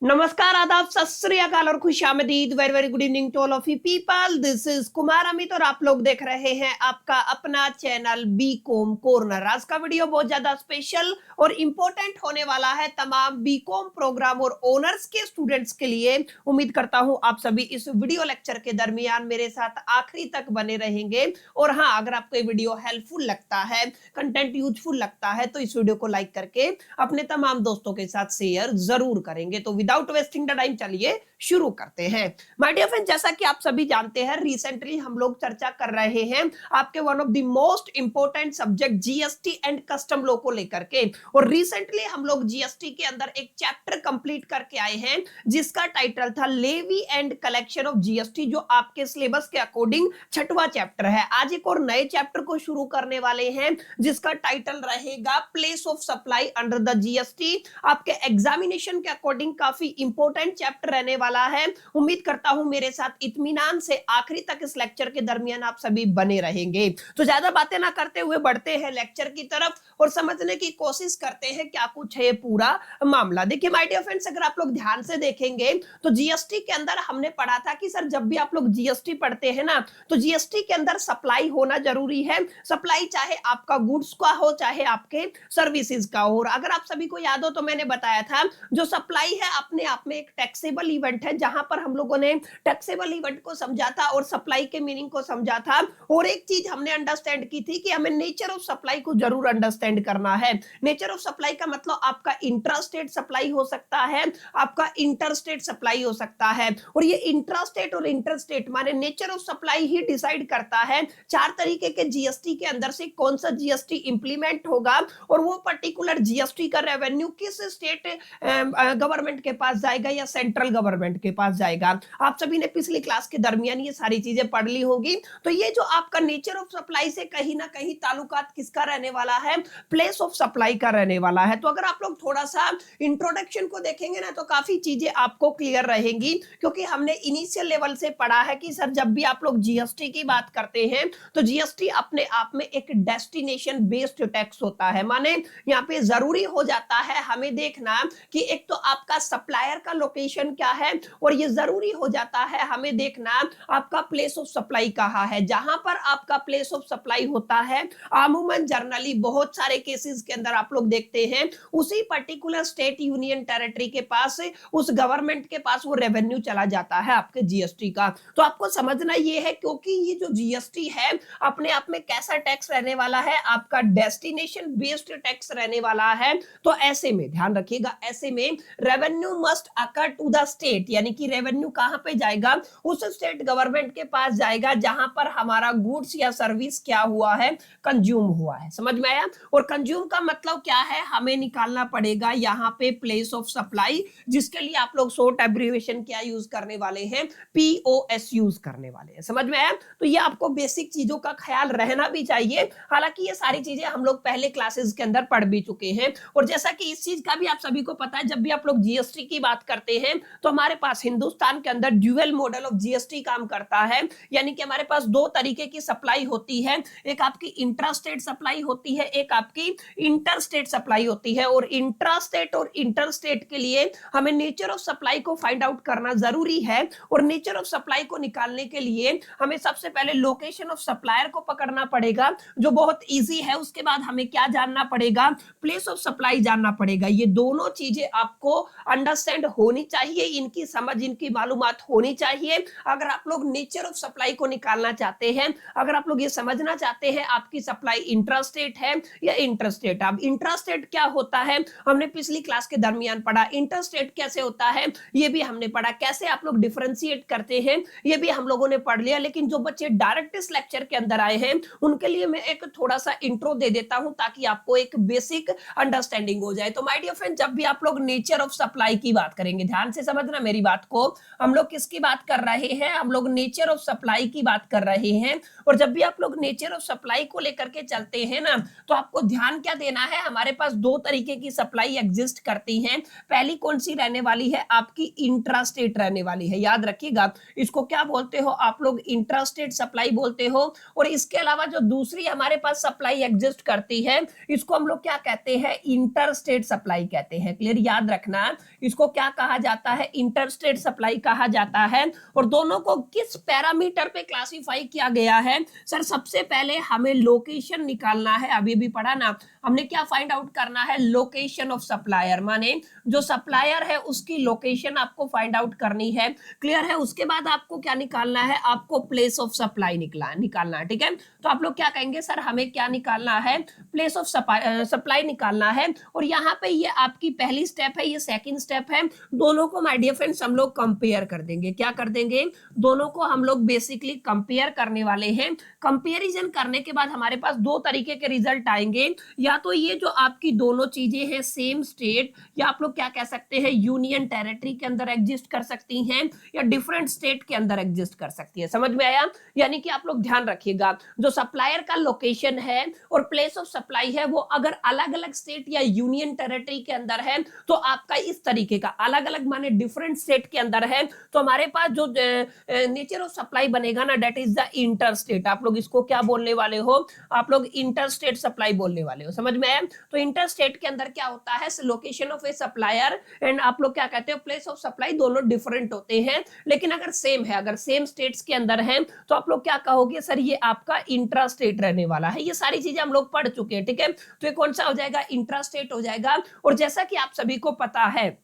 नमस्कार, आदाब, सत श्री अकाल और खुशामदीद। Very very good evening to all of you people. This is Kumar Amit और आप लोग देख रहे हैं आपका अपना चैनल बी कॉम कॉर्नर। आज का वीडियो बहुत ज्यादा स्पेशल और इंपॉर्टेंट होने वाला है तमाम बी कॉम प्रोग्राम और ऑनर्स के स्टूडेंट्स के लिए। उम्मीद करता हूं आप सभी इस वीडियो लेक्चर के दरमियान मेरे साथ आखिरी तक बने रहेंगे। और हाँ, अगर आपको ये वीडियो हेल्पफुल लगता है, कंटेंट यूजफुल लगता है, तो इस वीडियो को लाइक करके अपने तमाम दोस्तों के साथ शेयर जरूर करेंगे। तो विदाउट वेस्टिंग द टाइम चलिए शुरू करते हैं। माय डियर फ्रेंड, जैसा कि आप सभी जानते हैं, रिसेंटली हम लोग चर्चा कर रहे हैं आपके one of the most important subject GST and custom law को लेकर के। और रिसेंटली हम लोग जीएसटी के अंदर एक चैप्टर कंप्लीट करके आए हैं जिसका टाइटल था levy and collection of GST, जो आपके सिलेबस के अकॉर्डिंग छठवां चैप्टर है। आज एक और नए चैप्टर को शुरू करने वाले हैं जिसका टाइटल रहेगा place of supply under the GST. आपके एग्जामिनेशन के अकॉर्डिंग काफी इंपॉर्टेंट चैप्टर रहने वाला है। उम्मीद करता हूं मेरे साथ इत्मीनान से आखिरी तक इस लेक्चर के दरमियान आप सभी बने रहेंगे। तो ज्यादा बातें ना करते हुए बढ़ते हैं लेक्चर की तरफ और समझने की कोशिश करते हैं क्या कुछ है पूरा मामला। देखिए माय डियर फ्रेंड्स, अगर आप लोग ध्यान से देखेंगे तो जीएसटी के अंदर हमने पढ़ा था कि सर जब भी आप लोग जीएसटी पढ़ते हैं ना, तो जीएसटी के अंदर सप्लाई होना जरूरी है। सप्लाई चाहे आपका गुड्स का हो चाहे आपके सर्विसेज का हो। और अगर आप सभी को याद हो तो मैंने बताया था जो सप्लाई है अपने आप में एक टैक्सेबल इवेंट है, जहां पर हम लोगों ने टैक्सेबल इवेंट को समझा था और सप्लाई के मीनिंग को समझा था। और एक चीज हमने अंडरस्टैंड की थी कि हमें नेचर ऑफ सप्लाई को जरूर अंडरस्टैंड करना है। नेचर ऑफ सप्लाई का मतलब आपका इंट्रास्टेट सप्लाई हो सकता है, आपका इंटरस्टेट सप्लाई हो सकता है। और ये इंट्रास्टेट और इंटरस्टेट माने nature of supply he decide करता है चार तरीके के जीएसटी के अंदर से कौन सा जीएसटी इंप्लीमेंट होगा और वो पर्टिकुलर जीएसटी का रेवेन्यू किस स्टेट गवर्नमेंट के पास जाएगा या सेंट्रल गवर्नमेंट के पास जाएगा। आप सभी ने पिछली क्लास के दरमियान ये सारी चीजें पढ़ ली होगी। तो ये जो आपका नेचर ऑफ सप्लाई से कहीं ना कहीं ताल्लुकात किसका रहने वाला है, प्लेस ऑफ सप्लाई का रहने वाला है। तो अगर आप लोग थोड़ा सा इंट्रोडक्शन को देखेंगे ना तो काफी चीजें आपको क्लियर रहेंगी, क्योंकि हमने इनिशियल लेवल से पढ़ा है कि सर जब भी आप लोग जीएसटी की बात करते हैं तो जीएसटी अपने आप में एक डेस्टिनेशन बेस्ड टैक्स होता है। माने यहाँ पे जरूरी हो जाता है हमें देखना कि एक तो आपका सप्लायर का लोकेशन क्या है और ये जरूरी हो जाता है हमें देखना आपका प्लेस ऑफ सप्लाई कहाँ है। जहां पर आपका प्लेस ऑफ सप्लाई होता है अमूमन जनरली बहुत सारे केसेस के अंदर आप लोग देखते हैं उसी पर्टिकुलर स्टेट यूनियन टेरिटरी के पास, उस गवर्नमेंट के पास वो रेवेन्यू चला जाता है आपके जीएसटी का। तो आपको समझना ये है क्योंकि ये जो जीएसटी है अपने आप में कैसा टैक्स रहने वाला है, आपका डेस्टिनेशन बेस्ड टैक्स रहने वाला है। तो ऐसे में ध्यान रखिएगा, ऐसे में revenue must occur to the state, यानी कि रेवेन्यू कहां पे जाएगा, उस स्टेट गवर्नमेंट के पास जाएगा जहां पर हमारा गुड्स या सर्विस क्या हुआ है, कंज्यूम हुआ है। समझ में आया। और कंज्यूम का मतलब क्या है, हमें निकालना पड़ेगा यहाँ पे प्लेस ऑफ सप्लाई, जिसके लिए आप लोग शॉर्ट एब्रिविएशन क्या यूज करने वाले हैं, पीओएस यूज करने वाले हैं। समझ में आया। तो ये आपको बेसिक चीजों का ख्याल रहना भी चाहिए। हालांकि ये सारी चीजें हम लोग पहले क्लासेस के अंदर पढ़ भी चुके हैं। और जैसा कि इस चीज का भी आप सभी को पता है, जब भी आप लोग जीएसटी की बात करते हैं तो हमारे पास हिंदुस्तान के अंदर ड्यूअल मॉडल ऑफ जीएसटी काम करता है। यानी कि हमारे पास दो तरीके की सप्लाई होती है, एक आपकी इंट्रास्टेट सप्लाई होती है, एक आपकी इंटरस्टेट सप्लाई होती है। और इंट्रास्टेट और इंटरस्टेट के लिए हमें नेचर ऑफ सप्लाई को फाइंड आउट करना जरूरी है। और नेचर ऑफ सप्लाई को निकालने के लिए हमें सबसे पहले लोकेशन ऑफ सप्लायर को पकड़ना पड़ेगा, जो बहुत इजी है। उसके बाद हमें क्या जानना पड़ेगा, प्लेस ऑफ सप्लाई जानना पड़ेगा। ये दोनों चीजें आपको अंडरस्टैंड होनी चाहिए, इनकी समझ, इनकी मालूमात होनी चाहिए। अगर आप लोग नेचर ऑफ सप्लाई को निकालना चाहते हैं, अगर आप लोग ये समझना चाहते हैं आपकी सप्लाई इंट्रास्टेट है या इंटरस्टेट। अब इंट्रास्टेट क्या होता है हमने पिछली क्लास के दरमियान पढ़ा, इंटरस्टेट कैसे होता है ये भी हमने पढ़ा, कैसे आप लोग डिफरेंशिएट करते हैं ये भी हम लोगों ने पढ़ लिया। लेकिन जो बच्चे डायरेक्ट इस लेक्चर के अंदर आए हैं उनके लिए मैं एक थोड़ा सा इंट्रो दे देता हूं ताकि आपको एक बेसिक अंडरस्टैंडिंग हो जाए। तो माय डियर फ्रेंड, जब भी आप लोग नेचर ऑफ सप्लाई की बात करेंगे, ध्यान से समझना मेरी बात को, हम लोग किसकी बात कर रहे हैं, हम लोग नेचर ऑफ सप्लाई की बात कर रहे हैं। और जब भी आप लोग नेचर ऑफ सप्लाई को लेकर के चलते हैं ना, तो आपको ध्यान क्या देना है, हमारे पास दो तरीके की सप्लाई एग्जिस्ट करती हैं। पहली कौन सी रहने वाली है, आपकी इंट्रास्टेट रहने वाली है। याद रखिएगा, इसको क्या बोलते हो आप लोग, इंट्रास्टेट सप्लाई बोलते हो। और इसके अलावा जो दूसरी हमारे पास सप्लाई एग्जिस्ट करती है इसको हम लोग क्या कहते हैं, इंटरस्टेट सप्लाई कहते हैं। क्लियर, याद रखना, इसको क्या कहा जाता है, इंटरस्टेट सप्लाई कहा जाता है। और दोनों को किस पैरामीटर पे क्लासिफाई किया गया है सर, सबसे पहले हमें लोकेशन निकालना है, अभी भी पढ़ा ना हमने, क्या फाइंड आउट करना है, लोकेशन ऑफ सप्लायर, माने जो सप्लायर है उसकी लोकेशन आपको फाइंड आउट करनी है। क्लियर है? उसके बाद आपको क्या निकालना है, आपको प्लेस ऑफ सप्लाई निकालना है। ठीक है, तो आप लोग क्या कहेंगे सर, हमें क्या निकालना है, प्लेस ऑफ सप्लाई निकालना है। और यहाँ पे ये आपकी पहली स्टेप है, ये सेकंड स्टेप है। दोनों को माय डियर फ्रेंड्स हम लोग कंपेयर कर देंगे। क्या कर देंगे, दोनों को हम लोग बेसिकली कंपेयर करने वाले हैं। कंपेरिजन करने के बाद हमारे पास दो तरीके के रिजल्ट आएंगे, या तो ये जो आपकी दोनों चीजें हैं सेम स्टेट, या आप लोग क्या कह सकते हैं यूनियन टेरिटरी के अंदर एग्जिस्ट कर सकती हैं, या डिफरेंट स्टेट के अंदर एग्जिस्ट कर सकती है। समझ में आया? यानी कि आप लोग ध्यान रखिएगा, जो सप्लायर का लोकेशन है और प्लेस ऑफ सप्लाई है वो अगर अलग अलग स्टेट या यूनियन टेरिटरी के अंदर है तो आपका इस तरीके का, अलग अलग माने डिफरेंट स्टेट के अंदर है, तो हमारे पास जो नेचर ऑफ सप्लाई बनेगा ना, that is the inter state. आप लोग इसको क्या बोलने वाले हो, आप लोग इंटर स्टेट सप्लाई बोलने वाले हो। समझ में आया? तो इंटर स्टेट के अंदर क्या होता है, location of a supplier and आप लोग क्या कहते हो, प्लेस ऑफ सप्लाई, दोनों डिफरेंट होते हैं, लेकिन अगर सेम है, अगर सेम स्टेट्स के अंदर है तो आप लोग क्या कहोगे सर, ये आपका इंट्रा स्टेट रहने वाला है। ये सारी चीजें हम लोग पढ़ चुके हैं। ठीक है, तो ये कौन सा हो जाएगा, इंट्रा स्टेट हो जाएगा। और जैसा कि आप सभी को पता है,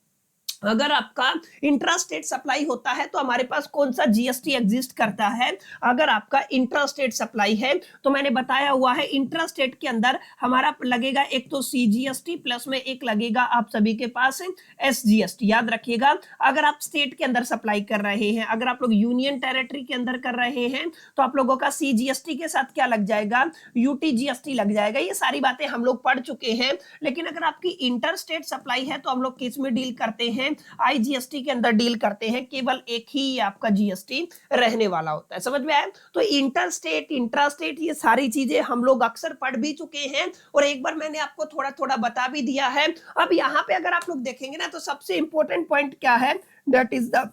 अगर आपका इंट्रा स्टेट सप्लाई होता है तो हमारे पास कौन सा जीएसटी एग्जिस्ट करता है। अगर आपका इंट्रा स्टेट सप्लाई है तो मैंने बताया हुआ है, इंट्रा स्टेट के अंदर हमारा लगेगा एक तो सीजीएसटी प्लस में एक लगेगा आप सभी के पास एसजीएसटी। याद रखिएगा, अगर आप स्टेट के अंदर सप्लाई कर रहे हैं, अगर आप लोग यूनियन टेरिटरी के अंदर कर रहे हैं तो आप लोगों का सीजीएसटी के साथ क्या लग जाएगा, यूटीजीएसटी लग जाएगा। ये सारी बातें हम लोग पढ़ चुके हैं। लेकिन अगर आपकी इंटर स्टेट सप्लाई है तो हम लोग किस में डील करते हैं, आईजीएसटी के अंदर डील करते हैं। केवल एक ही आपका जीएसटी रहने वाला होता है। समझ में आया? तो इंटर स्टेट, इंट्रा स्टेट, ये सारी चीजें हम लोग अक्सर पढ़ भी चुके हैं और एक बार मैंने आपको थोड़ा थोड़ा बता भी दिया है। अब यहाँ पे अगर आप लोग देखेंगे ना तो सबसे इंपॉर्टेंट पॉइंट क्या है, that is the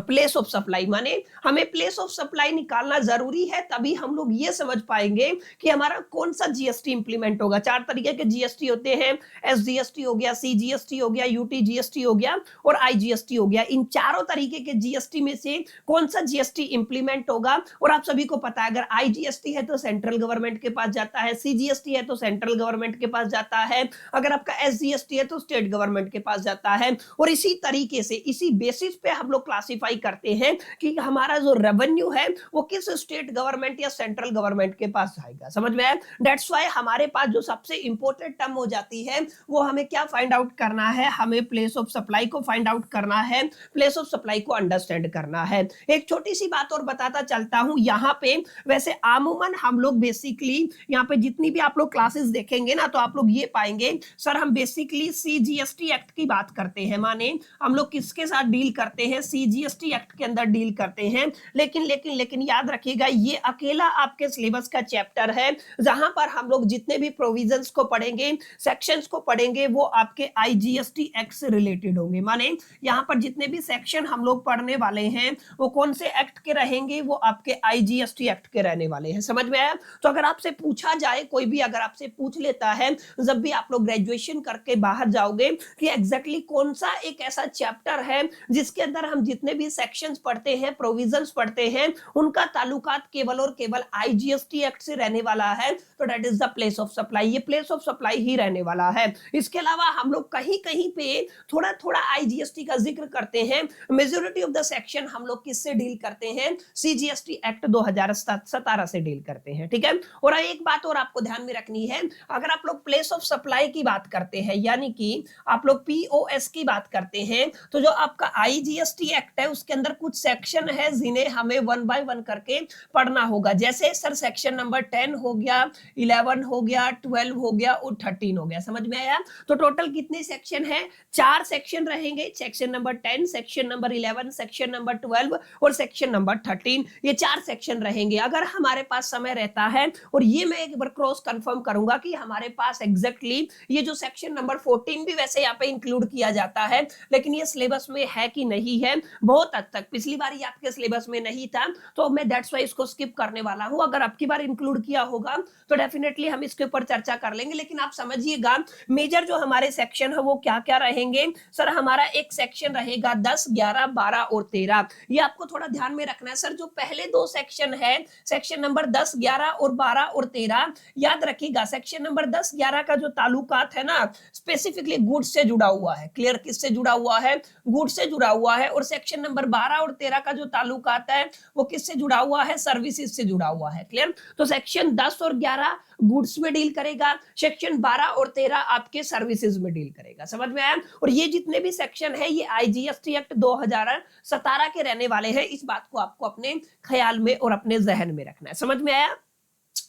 place of supply. माने हमें प्लेस ऑफ सप्लाई निकालना जरूरी है, तभी हम लोग ये समझ पाएंगे कि हमारा कौन सा जीएसटी इंप्लीमेंट होगा। चार तरीके के जीएसटी होते हैं, एसजीएसटी हो गया, सीजीएसटी हो गया, यूटीजीएसटी हो गया और आईजीएसटी हो गया। इन चारों तरीके के जीएसटी में से कौन सा जीएसटी इंप्लीमेंट होगा। और आप सभी को पता है, अगर आईजीएसटी है तो सेंट्रल गवर्नमेंट के पास जाता है, सीजीएसटी है तो सेंट्रल गवर्नमेंट के पास जाता है, अगर आपका एसजीएसटी है तो स्टेट गवर्नमेंट के पास जाता है। और इसी तरीके से, इसी बेसिस पे हम लोग क्लासिफाई करते हैं कि हमारा जो रेवेन्यू है वो किस स्टेट गवर्नमेंट या सेंट्रल गवर्नमेंट के पास जाएगा। समझ में आया? दैट्स व्हाई हमारे पास जो सबसे इंपॉर्टेंट टर्म हो जाती है वो हमें क्या फाइंड आउट करना है, हमें प्लेस ऑफ सप्लाई को फाइंड आउट करना है, प्लेस ऑफ सप्लाई को अंडरस्टैंड करना है। एक छोटी सी बात और बताता चलता हूं यहाँ पे, वैसे आमूमन हम लोग बेसिकली यहाँ पे जितनी भी आप लोग क्लासेस देखेंगे ना तो आप लोग ये पाएंगे सर हम बेसिकली सीजीएसटी एक्ट की बात करते हैं। माने हम लोग किसके साथ डील करते हैं, सीजीएसटी एक्ट के अंदर डील करते हैं। लेकिन याद रखिएगा, ये अकेला आपके सिलेबस का चैप्टर है जहां पर हम लोग जितने भी प्रोविजंस को पढ़ेंगे, सेक्शंस को पढ़ेंगे, वो आपके आईजीएसटी एक्ट से रिलेटेड होंगे। माने यहां पर जितने भी सेक्शन हम लोग पढ़ने वाले हैं वो कौन से एक्ट के रहेंगे, वो आपके आईजीएसटी एक्ट के रहने वाले हैं। समझ में आया? तो अगर आपसे पूछा जाए, कोई भी अगर आपसे पूछ लेता है जब भी आप लोग ग्रेजुएशन करके बाहर जाओगे कि एग्जैक्टली कौन सा एक ऐसा चैप्टर है जिसके अंदर हम जितने भी सेक्शंस पढ़ते हैं, प्रोविजंस पढ़ते हैं, उनका ताल्लुकात केवल और केवल आईजीएसटी एक्ट से रहने वाला है, तो that is the place of supply. ये प्लेस ऑफ सप्लाई ही रहने वाला है। इसके अलावा हम लोग कहीं कहीं पे थोड़ा थोड़ा आईजीएसटी का जिक्र करते हैं। मेजॉरिटी ऑफ द सेक्शन हम लोग किससे डील करते हैं, सीजीएसटी एक्ट 2017 से डील करते हैं। ठीक है, और एक बात और आपको ध्यान में रखनी है, अगर आप लोग प्लेस ऑफ सप्लाई की बात करते हैं, यानी कि आप लोग पीओएस की बात करते हैं, तो जो आपका आईजीएसटी एक्ट है उसके अंदर कुछ सेक्शन है जिन्हें हमें वन बाय वन करके पढ़ना होगा। जैसे सर सेक्शन नंबर 10 हो गया, 11 हो गया, 12 हो गया और 13 हो गया। समझ में आया? तो टोटल कितने सेक्शन है, 4 सेक्शन रहेंगे। Section number 10, section number 11, section number 12 और सेक्शन नंबर 13, ये 4 सेक्शन रहेंगे। अगर हमारे पास समय रहता है, और ये मैं एक बार क्रॉस कंफर्म करूंगा कि हमारे पास एग्जैक्टली ये जो सेक्शन नंबर 14 भी वैसे यहाँ पे इंक्लूड किया जाता है, लेकिन ये सिलेबस में है कि नहीं है, बहुत हद तक पिछली बार ये आपके सिलेबस में नहीं था, तो मैं दैट्स वाई इसको स्किप करने वाला हूं। अगर अब की बार इंक्लूड किया होगा तो डेफिनेटली हम इसके ऊपर चर्चा कर लेंगे। लेकिन आप समझिएगा मेजर जो हमारे सेक्शन है वो क्या क्या रहेंगे। सर हमारा एक सेक्शन रहेगा 10, 11, 12 और 13। ये आपको थोड़ा ध्यान में रखना है। सर जो पहले दो सेक्शन है, सेक्शन नंबर 10, 11 और 12 और 13, याद रखिएगा सेक्शन नंबर 10, 11 का जो ताल्लुकात है ना, स्पेसिफिकली गुड्स से जुड़ा हुआ है। क्लियर? किससे जुड़ा हुआ है? गुड्स से जुड़ा हुआ है। और सेक्शन नंबर 12 और 13 का जो ताल्लुकात है वो किससे जुड़ा हुआ है? सर्विसेज से जुड़ा हुआ है। क्लियर? तो सेक्शन 10 और 11 गुड्स में डील करेगा, सेक्शन 12 और 13 आपके सर्विसेज में डील करेगा। समझ में आया? और ये जितने भी सेक्शन है ये आईजीएसटी एक्ट 2017 के रहने वाले हैं। इस बात को आपको अपने ख्याल में और अपने जहन में रखना है। समझ में आया?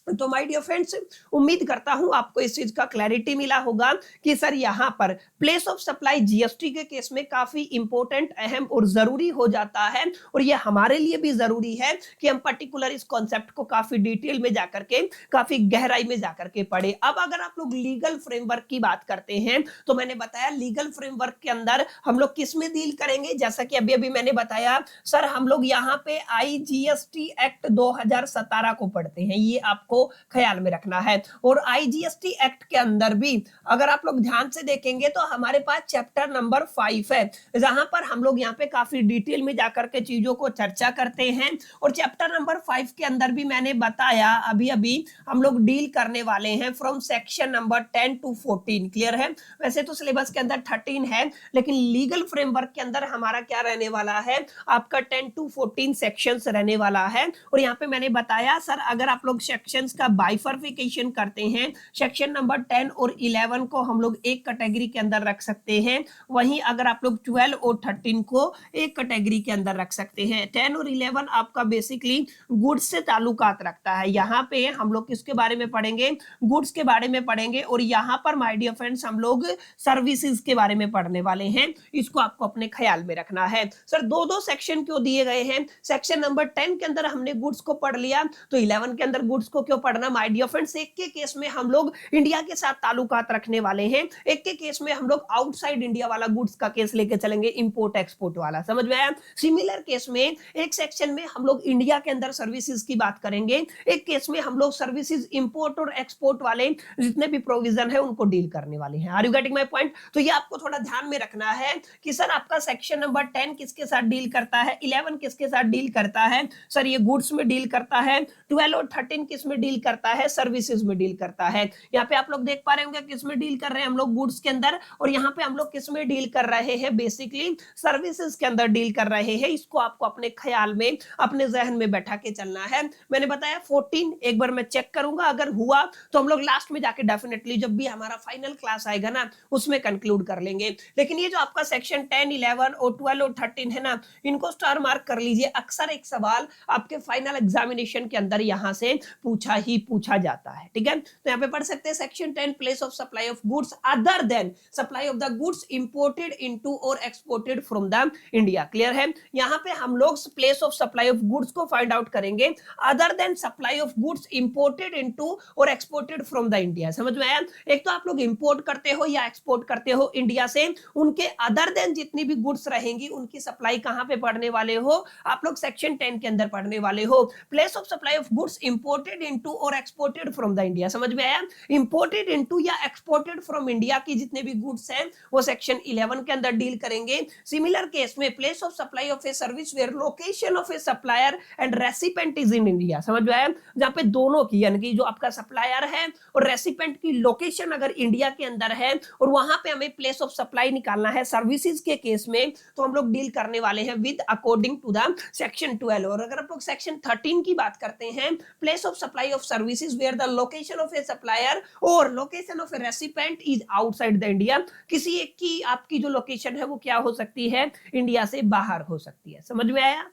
तो माय डियर फ्रेंड्स, उम्मीद करता हूं आपको इस चीज का क्लैरिटी मिला होगा कि सर यहां पर प्लेस ऑफ सप्लाई जीएसटी के केस में काफी इंपॉर्टेंट, अहम और जरूरी हो जाता है। और ये हमारे लिए भी जरूरी है कि हम पर्टिकुलर इस कॉन्सेप्ट को काफी डिटेल में जाकर के, काफी गहराई में जाकर के पढ़े। अब अगर आप लोग लीगल फ्रेमवर्क की बात करते हैं तो मैंने बताया लीगल फ्रेमवर्क के अंदर हम लोग किस में डील करेंगे। जैसा कि अभी अभी मैंने बताया सर हम लोग यहाँ पे आईजीएसटी एक्ट 2017 को पढ़ते हैं, ये आपको ख्याल में रखना है। और आईजीएसटी एक्ट के अंदर भी अगर आप लोग ध्यान से देखेंगे तो हमारे पास चैप्टर नंबर 5 है, जहां पर हम लोग यहाँ पे काफी डिटेल में जाकर के चीजों को चर्चा करते हैं। और चैप्टर नंबर 5 के अंदर भी मैंने बताया अभी अभी हम लोग डील करने वाले हैं from section number 10 to 14। Clear है? वैसे तो सिलेबस के अंदर 13 है, लेकिन लीगल फ्रेमवर्क के अंदर हमारा क्या रहने वाला है? आपका 10 to 14 सेक्शंस रहने वाला है। और यहाँ पे मैंने बताया सर अगर आप लोग सेक्शन का बाइफर्फिकेशन करते हैं, सेक्शन नंबर 10 और 11 को हम लोग एक कैटेगरी के अंदर रख सकते हैं, वहीं अगर आप लोग 12 और 13 को एक कैटेगरी के अंदर रख सकते हैं। 10 और 11 आपका बेसिकली गुड्स से ताल्लुकात रखता है। यहाँ पे हम लोग किसके बारे में पढ़ेंगे? गुड्स के बारे में पढ़ेंगे। और यहाँ पर माय डियर फ्रेंड्स हम लोग सर्विसेज के बारे में पढ़ने वाले हैं। इसको आपको अपने ख्याल में रखना है। सर दो दो सेक्शन क्यों दिए गए हैं? सेक्शन नंबर 10 के अंदर हमने गुड्स को पढ़ लिया, तो 11 के अंदर गुड्स को क्यों पढ़ना? माय डियर फ्रेंड्स एक के केस में हम लोग इंडिया के साथ ताल्लुकात रखने वाले हैं, एक के केस में हम लोग आउटसाइड इंडिया वाला गुड्स का केस लेके चलेंगे, इंपोर्ट एक्सपोर्ट वाला। समझ में आया? सिमिलर केस में एक सेक्शन में हम लोग इंडिया के अंदर सर्विसेज की बात करेंगे, एक केस में हम लोग सर्विसेज इंपोर्ट और एक्सपोर्ट वाले जितने भी प्रोविजन है उनको डील करने वाले हैं। Are you getting my point? तो ये आपको थोड़ा ध्यान में रखना है कि सर आपका सेक्शन नंबर 10 किसके साथ डील करता है, 11 किसके साथ डील करता है? सर ये गुड्स में डील करता है। 12 और 13 किस में डील करता है? सर्विसेज में डील करता है। यहाँ पे आप लोग देख पा रहे होंगे किस में डील कर रहे हैं हम लोग? गुड्स के अंदर। और यहाँ पे हम लोग किस में डील कर रहे हैं? बेसिकली सर्विसेज के अंदर डील कर रहे हैं। इसको आपको अपने ख्याल में, अपने जहन में बैठा के चलना है। मैंने बताया 14 एक बार मैं चेक करूंगा, अगर हुआ तो हम लोग लास्ट में जाके डेफिनेटली जब भी हमारा फाइनल क्लास आएगा ना उसमें कंक्लूड कर लेंगे। लेकिन ये जो आपका सेक्शन 10, 11 और 12 और 13 है ना, इनको स्टार मार्क कर लीजिए। अक्सर एक सवाल आपके फाइनल एग्जामिनेशन के अंदर यहां से पूछा जाता है। ठीक है? तो यहाँ पे पढ़ सकते हैं section 10 place of supply of goods other than supply of the goods imported into और exported from the India. Clear है? यहाँ पे हम लोग place of supply of goods को फाइंड आउट करेंगे other than supply of goods imported into और exported from the India. समझ में आया? एक तो आप लोग इंपोर्ट करते हो या एक्सपोर्ट करते हो इंडिया से, उनके अदर देन जितनी भी गुड्स रहेंगी उनकी सप्लाई कहां पे पढ़ने वाले हो? आप लोग सेक्शन 10 के अंदर पढ़ने वाले हो। Place of supply of goods imported into और एक्सपोर्टेड फ्रॉम द इंडिया। समझ में आया? इंपोर्टेड इनटू या एक्सपोर्टेड फ्रॉम इंडिया की जितने भी गुड्स हैं वो सेक्शन 11 के अंदर डील करेंगे। सिमिलर केस में place of supply of a service where location of a supplier and recipient is in India. समझ में आया? जहां पे दोनों की यानी कि जो आपका सप्लायर है और रेसिपेंट की लोकेशन अगर इंडिया के अंदर है और वहां पे हमें प्लेस ऑफ सप्लाई निकालना है सर्विसेज के केस में, तो हम लोग डील करने वाले हैं with according to the section 12। और अगर आप लोग सेक्शन 13 की बात करते हैं, place of supply of services where the location of a supplier और location of a recipient is outside the India. किसी एक की आपकी जो लोकेशन है वो क्या हो सकती है? इंडिया से बाहर हो सकती है। समझ में आया?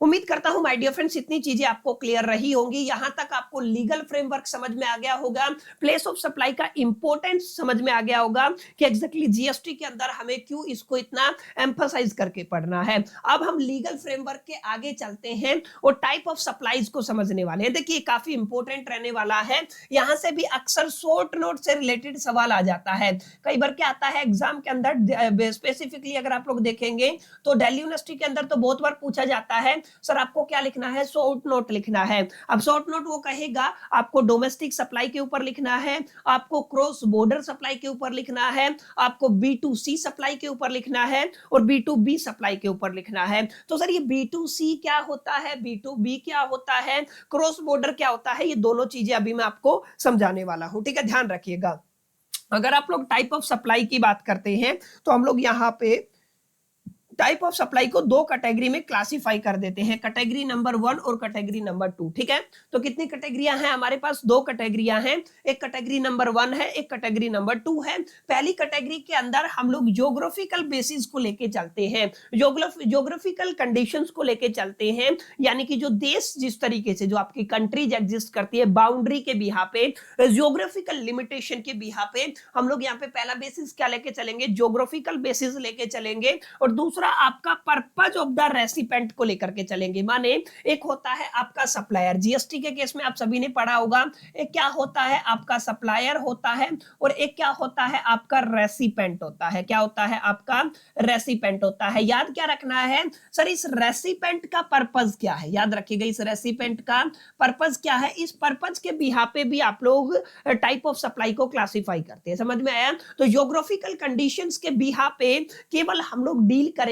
उम्मीद करता हूं माय डियर फ्रेंड्स इतनी चीजें आपको क्लियर रही होंगी। यहां तक आपको लीगल फ्रेमवर्क समझ में आ गया होगा, प्लेस ऑफ सप्लाई का इंपॉर्टेंस समझ में आ गया होगा कि एग्जैक्टली जीएसटी के अंदर हमें क्यों इसको इतना एम्फसाइज करके पढ़ना है। अब हम लीगल फ्रेमवर्क के आगे चलते हैं और टाइप ऑफ सप्लाईज को समझने वाले हैं। देखिए काफी इंपॉर्टेंट रहने वाला है, यहां से भी अक्सर शॉर्ट नोट से रिलेटेड सवाल आ जाता है। कई बार क्या आता है एग्जाम के अंदर, स्पेसिफिकली अगर आप लोग देखेंगे तो दिल्ली यूनिवर्सिटी के अंदर तो बहुत बार पूछा जाता है सर आपको क्या लिखना है, शॉर्ट नोट लिखना है। अब शॉर्ट नोट वो कहेगा आपको डोमेस्टिक सप्लाई के ऊपर लिखना है, आपको क्रॉस बॉर्डर सप्लाई के ऊपर लिखना है, आपको B2C सप्लाई के ऊपर लिखना है और B2B सप्लाई के ऊपर लिखना है। तो सर ये B2C क्या होता है, B2B क्या होता है, क्रॉस बॉर्डर क्या होता है, ये दोनों चीजें अभी मैं आपको समझाने वाला हूं। ठीक है, ध्यान रखिएगा। अगर आप लोग टाइप ऑफ सप्लाई की बात करते हैं तो हम लोग यहाँ पे टाइप ऑफ सप्लाई को दो कैटेगरी में क्लासिफाई कर देते हैं, कैटेगरी नंबर 1 और कैटेगरी नंबर 2। ठीक है, तो कितनी कैटेगरियां हैं हमारे पास, दो कैटेगरियां हैं, एक कैटेगरी नंबर 1 है, एक कैटेगरी नंबर 2 है। पहली कैटेगरी के अंदर हम लोग ज्योग्राफिकल बेसिस को लेके चलते हैं, ज्योग्राफिकल कंडीशंस को लेके चलते हैं, यानी कि जो देश जिस तरीके से जो आपकी कंट्रीज एग्जिस्ट करती है बाउंड्री के बिहा पे, ज्योग्राफिकल लिमिटेशन के बिहा पे हम लोग यहाँ पे पहला बेसिस क्या लेके चलेंगे, ज्योग्राफिकल बेसिस लेके चलेंगे, और दूसरा आपका पर्पज ऑफ द रेसिपेंट को लेकर के चलेंगे। माने एक होता है आपका सप्लायर, जीएसटी के केस में आप सभी ने पढ़ा होगा, एक क्या होता है आपका सप्लायर होता है और एक क्या होता है आपका रेसिपेंट होता है। क्या होता है आपका रेसिपेंट होता है। याद क्या रखना है सर, इस रेसिपेंट का पर्पज क्या है, याद रखिएगा इस रेसिपेंट का पर्पज क्या है। इस पर्पज के बिहा पे भी आप लोग टाइप ऑफ सप्लाई को क्लासिफाई करते हैं, समझ में आया। तो ज्योग्राफिकल कंडीशंस के बिहा पे केवल हम लोग डील करेंगे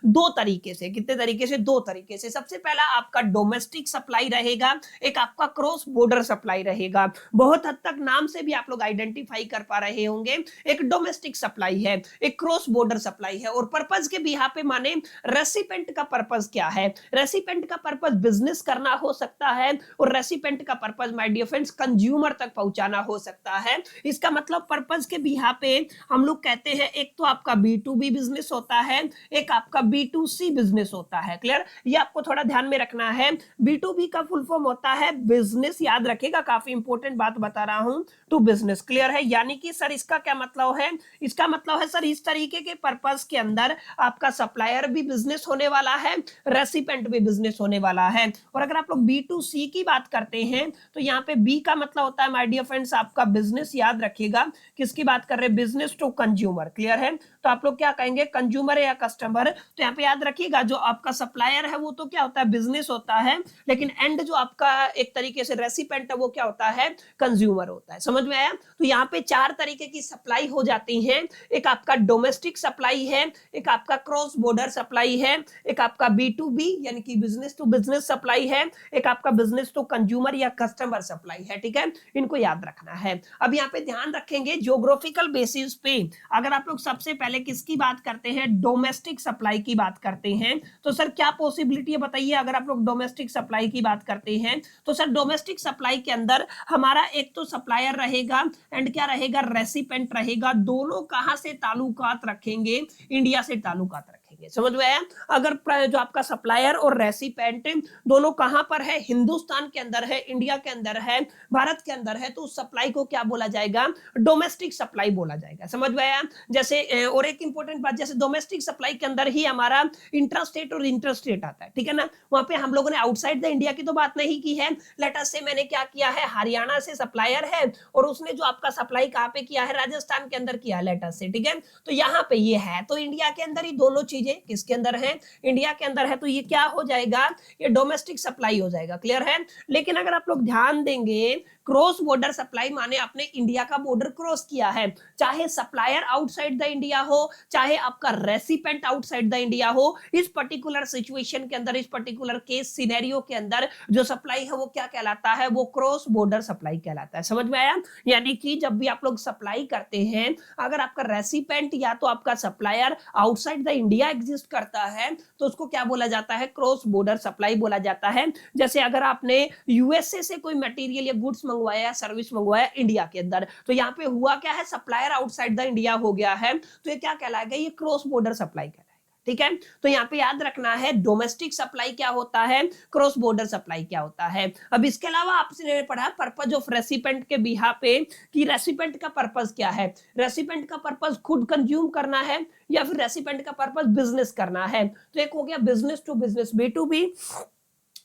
दो तरीके से। कितने तरीके से, दो तरीके से। सबसे पहला आपका डोमेस्टिक सप्लाई रहेगा, एक आपका क्रॉस बॉर्डर सप्लाई रहेगा। बहुत हद तक नाम से भी आप लोग आइडेंटिफाई कर पा रहे होंगे, एक डोमेस्टिक सप्लाई है, एक क्रॉस बॉर्डर सप्लाई है। और पर्पज के बिहा पे माने रेसिपेंट का पर्पज क्या है, रेसिपेंट का पर्पज बिजनेस करना हो सकता है और रेसिपेंट का purpose my dear friends consumer तक पहुंचाना हो सकता है। इसका मतलब पर्पज के बिहा पे हम लोग कहते हैं एक तो आपका B2B बिजनेस होता है, एक आपका B2C बिजनेस होता है। क्लियर, ये आपको थोड़ा ध्यान में रखना है। B2B का फुल फॉर्म होता है बिजनेस, याद रखिएगा काफी इंपॉर्टेंट बात बता रहा हूं, टू बिजनेस। क्लियर है, यानी कि सर इसका क्या मतलब है, इसका मतलब है सर इस तरीके के पर्पस के अंदर आपका सप्लायर भी बिजनेस होने वाला है, रेसिपेंट भी बिजनेस होने वाला है। और अगर आप लोग B2C की बात करते हैं तो यहाँ पे B का मतलब होता है माय डियर फ्रेंड्स आपका बिजनेस। याद रखिएगा किसकी बात कर रहे हैं, बिजनेस टू कंज्यूमर। क्लियर है, तो आप लोग क्या कहेंगे, कंज्यूमर या कस्टमर। तो यहाँ पे याद रखिएगा जो आपका सप्लायर है वो तो क्या होता है, बिजनेस होता है, लेकिन एंड जो आपका एक तरीके से रेसिपेंट है वो क्या होता है, कंज्यूमर होता है। समझ में आया। तो यहाँ पे चार तरीके की सप्लाई हो जाती है, एक आपका डोमेस्टिक सप्लाई है, एक आपका क्रॉस बॉर्डर सप्लाई है, एक आपका B2B यानी कि बिजनेस टू बिजनेस सप्लाई है, एक आपका बिजनेस टू कंज्यूमर या कस्टमर सप्लाई है। ठीक है, इनको याद रखना है। अब यहाँ पे ध्यान रखेंगे ज्योग्राफिकल बेसिस पे अगर आप लोग सबसे पहले किसकी बात करते हैं, डोमेस्टिक सप्लाई की बात करते हैं, तो सर क्या पॉसिबिलिटी है बताइए। अगर आप लोग डोमेस्टिक सप्लाई की बात करते हैं तो सर डोमेस्टिक सप्लाई के अंदर हमारा एक तो सप्लायर रहेगा एंड क्या रहेगा, रेसिपेंट रहेगा। दोनों कहां से ताल्लुकात रखेंगे, इंडिया से ताल्लुकात रखेंगे। समझ में आया। अगर जो आपका सप्लायर और रेसिपेंट दोनों कहां पर है, हिंदुस्तान के अंदर है, इंडिया के अंदर है, भारत के अंदर है, तो उस सप्लाई को क्या बोला जाएगा, डोमेस्टिक सप्लाई बोला जाएगा। समझ में आया। जैसे और एक इंपॉर्टेंट बात, जैसे डोमेस्टिक सप्लाई के अंदर ही हमारा इंट्रास्टेट और इंटरस्टेट आता है। ठीक है ना, वहां पे हम लोगों ने आउटसाइड द इंडिया की तो बात नहीं की है। लेट अस से मैंने क्या किया है, हरियाणा से सप्लायर है और उसने जो आपका सप्लाई कहां पे किया है, राजस्थान के अंदर किया है लेट अस से। ठीक है, तो यहाँ पे ये है, तो इंडिया के अंदर ही दोनों चीजें किसके अंदर है, इंडिया के अंदर है, तो ये क्या हो जाएगा, ये डोमेस्टिक सप्लाई हो जाएगा। क्लियर है। लेकिन अगर आप लोग ध्यान देंगे क्रॉस बॉर्डर सप्लाई माने आपने इंडिया का बॉर्डर क्रॉस किया है, चाहे सप्लायर आउटसाइड द इंडिया हो, चाहे आपका रेसिपेंट आउटसाइड द इंडिया हो, इस पर्टिकुलर सिचुएशन के अंदर, इस पर्टिकुलर केस सिनेरियो के अंदर जो सप्लाई है वो क्या कहलाता है, वो क्रॉस बॉर्डर सप्लाई कहलाता है। समझ में आया। यानी कि जब भी आप लोग सप्लाई करते हैं, अगर आपका रेसिपेंट या तो आपका supplier outside the India exist करता है तो उसको क्या बोला जाता है, क्रॉस बॉर्डर सप्लाई बोला जाता है। जैसे अगर आपने यूएसए से कोई मटेरियल या गुड्स मंगवाया, सर्विस मंगवाया इंडिया के अंदर, तो यहाँ पे हुआ क्या है, सप्लायर आउटसाइड द इंडिया हो गया है, तो ये क्या कहलाएगा, ये क्रॉस बॉर्डर सप्लाई कहलाएगा। ठीक है। तो यहाँ पे याद रखना है डोमेस्टिक सप्लाई क्या होता है, क्रॉस बॉर्डर सप्लाई क्या होता है। अब इसके अलावा आपने पढ़ा पर्पज ऑफ रेसिपेंट के बिहा पे कि रेसिपेंट का पर्पज क्या है। रेसिपेंट का पर्पज खुद कंज्यूम करना है या फिर रेसिपेंट का पर्पज बिजनेस करना है। तो एक हो गया बिजनेस टू बिजनेस B2B,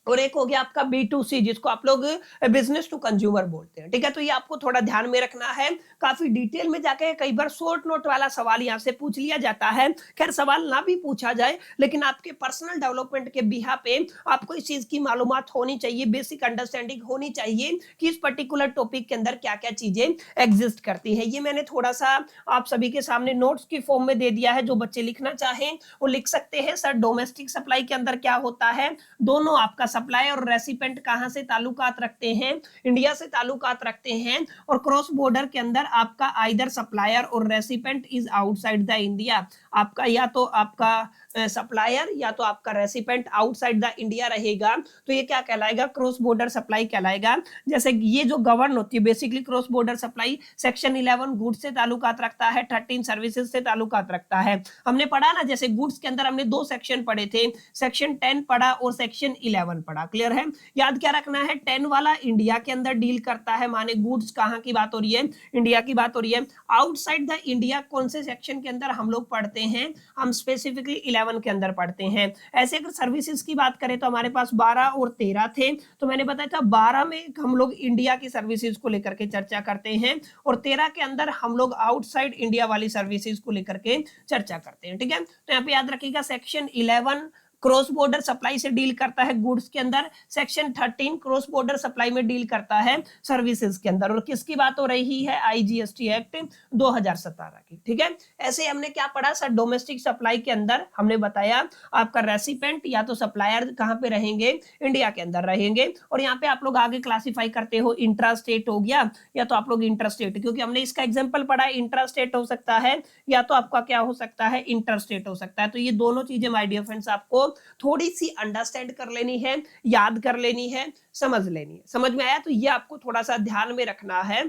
और एक हो गया आपका B2C जिसको आप लोग बिजनेस टू कंज्यूमर बोलते हैं। ठीक है, तो ये आपको थोड़ा ध्यान में रखना है। काफी डिटेल में जाके कई बार शॉर्ट नोट वाला सवाल यहाँ से पूछ लिया जाता है। खैर सवाल ना भी पूछा जाए लेकिन आपके पर्सनल डेवलपमेंट के बिहा पे आपको इस चीज की मालूमात होनी चाहिए, बेसिक अंडरस्टैंडिंग होनी चाहिए कि इस पर्टिकुलर टॉपिक के अंदर क्या क्या चीजें एग्जिस्ट करती है। ये मैंने थोड़ा सा आप सभी के सामने नोट्स की फॉर्म में दे दिया है। जो बच्चे लिखना चाहें वो लिख सकते हैं। सर डोमेस्टिक सप्लाई के अंदर क्या होता है, दोनों आपका सप्लाई और रेसिपेंट कहां से ताल्लुकात रखते हैं, इंडिया से ताल्लुकात रखते हैं। और क्रॉस बॉर्डर के अंदर आपका आइदर सप्लायर और recipient is outside the India, आपका या तो आपका सप्लायर या तो आपका रेसिपेंट आउटसाइड द इंडिया रहेगा, तो ये क्या कहलाएगा, क्रॉस बॉर्डर सप्लाई कहलाएगा। जैसे ये जो गवर्न होती है basically cross border supply, section 11 goods से ताल्लुकात रखता है, 13 सर्विसेज से ताल्लुकात रखता है। हमने पढ़ा ना, जैसे गुड्स के अंदर हमने 2 सेक्शन पढ़े थे, सेक्शन 10 पढ़ा और सेक्शन 11 पढ़ा। क्लियर है, याद क्या रखना है, 10 वाला इंडिया के अंदर डील करता है, माने गुड्स कहां की बात हो रही है, इंडिया की बात हो रही है। आउटसाइड द इंडिया कौन से सेक्शन के अंदर हम लोग पढ़ते हैं, हम स्पेसिफिकली 11 के अंदर पढ़ते हैं। ऐसे अगर सर्विसेज की बात करें तो हमारे पास 12 और 13 थे। तो मैंने बताया था 12 में हम लोग इंडिया की सर्विसेज को लेकर के चर्चा करते हैं और 13 के अंदर हम लोग आउटसाइड इंडिया वाली सर्विसेज को लेकर के चर्चा करते हैं। ठीक है, तो यहाँ पे याद रखिएगा सेक्शन 11 क्रॉस बॉर्डर सप्लाई से डील करता है गुड्स के अंदर, सेक्शन 13 क्रॉस बॉर्डर सप्लाई में डील करता है सर्विसेज के अंदर। और किसकी बात हो रही है, IGST एक्ट 2017 की। ठीक है, ऐसे हमने क्या पढ़ा सर, डोमेस्टिक सप्लाई के अंदर हमने बताया आपका रेसिपेंट या तो सप्लायर कहां पे रहेंगे, इंडिया के अंदर रहेंगे। और यहाँ पे आप लोग आगे क्लासिफाई करते हो, इंट्रा स्टेट हो गया या तो आप लोग इंटर स्टेट, क्योंकि हमने इसका एग्जाम्पल पढ़ा, इंट्रा स्टेट हो सकता है या तो आपका क्या हो सकता है, इंटर स्टेट हो सकता है। तो ये दोनों चीजें माय डियर फ्रेंड्स आपको थोड़ी सी अंडरस्टैंड कर लेनी है, याद कर लेनी है, समझ लेनी है। समझ में आया, तो ये आपको थोड़ा सा ध्यान में रखना है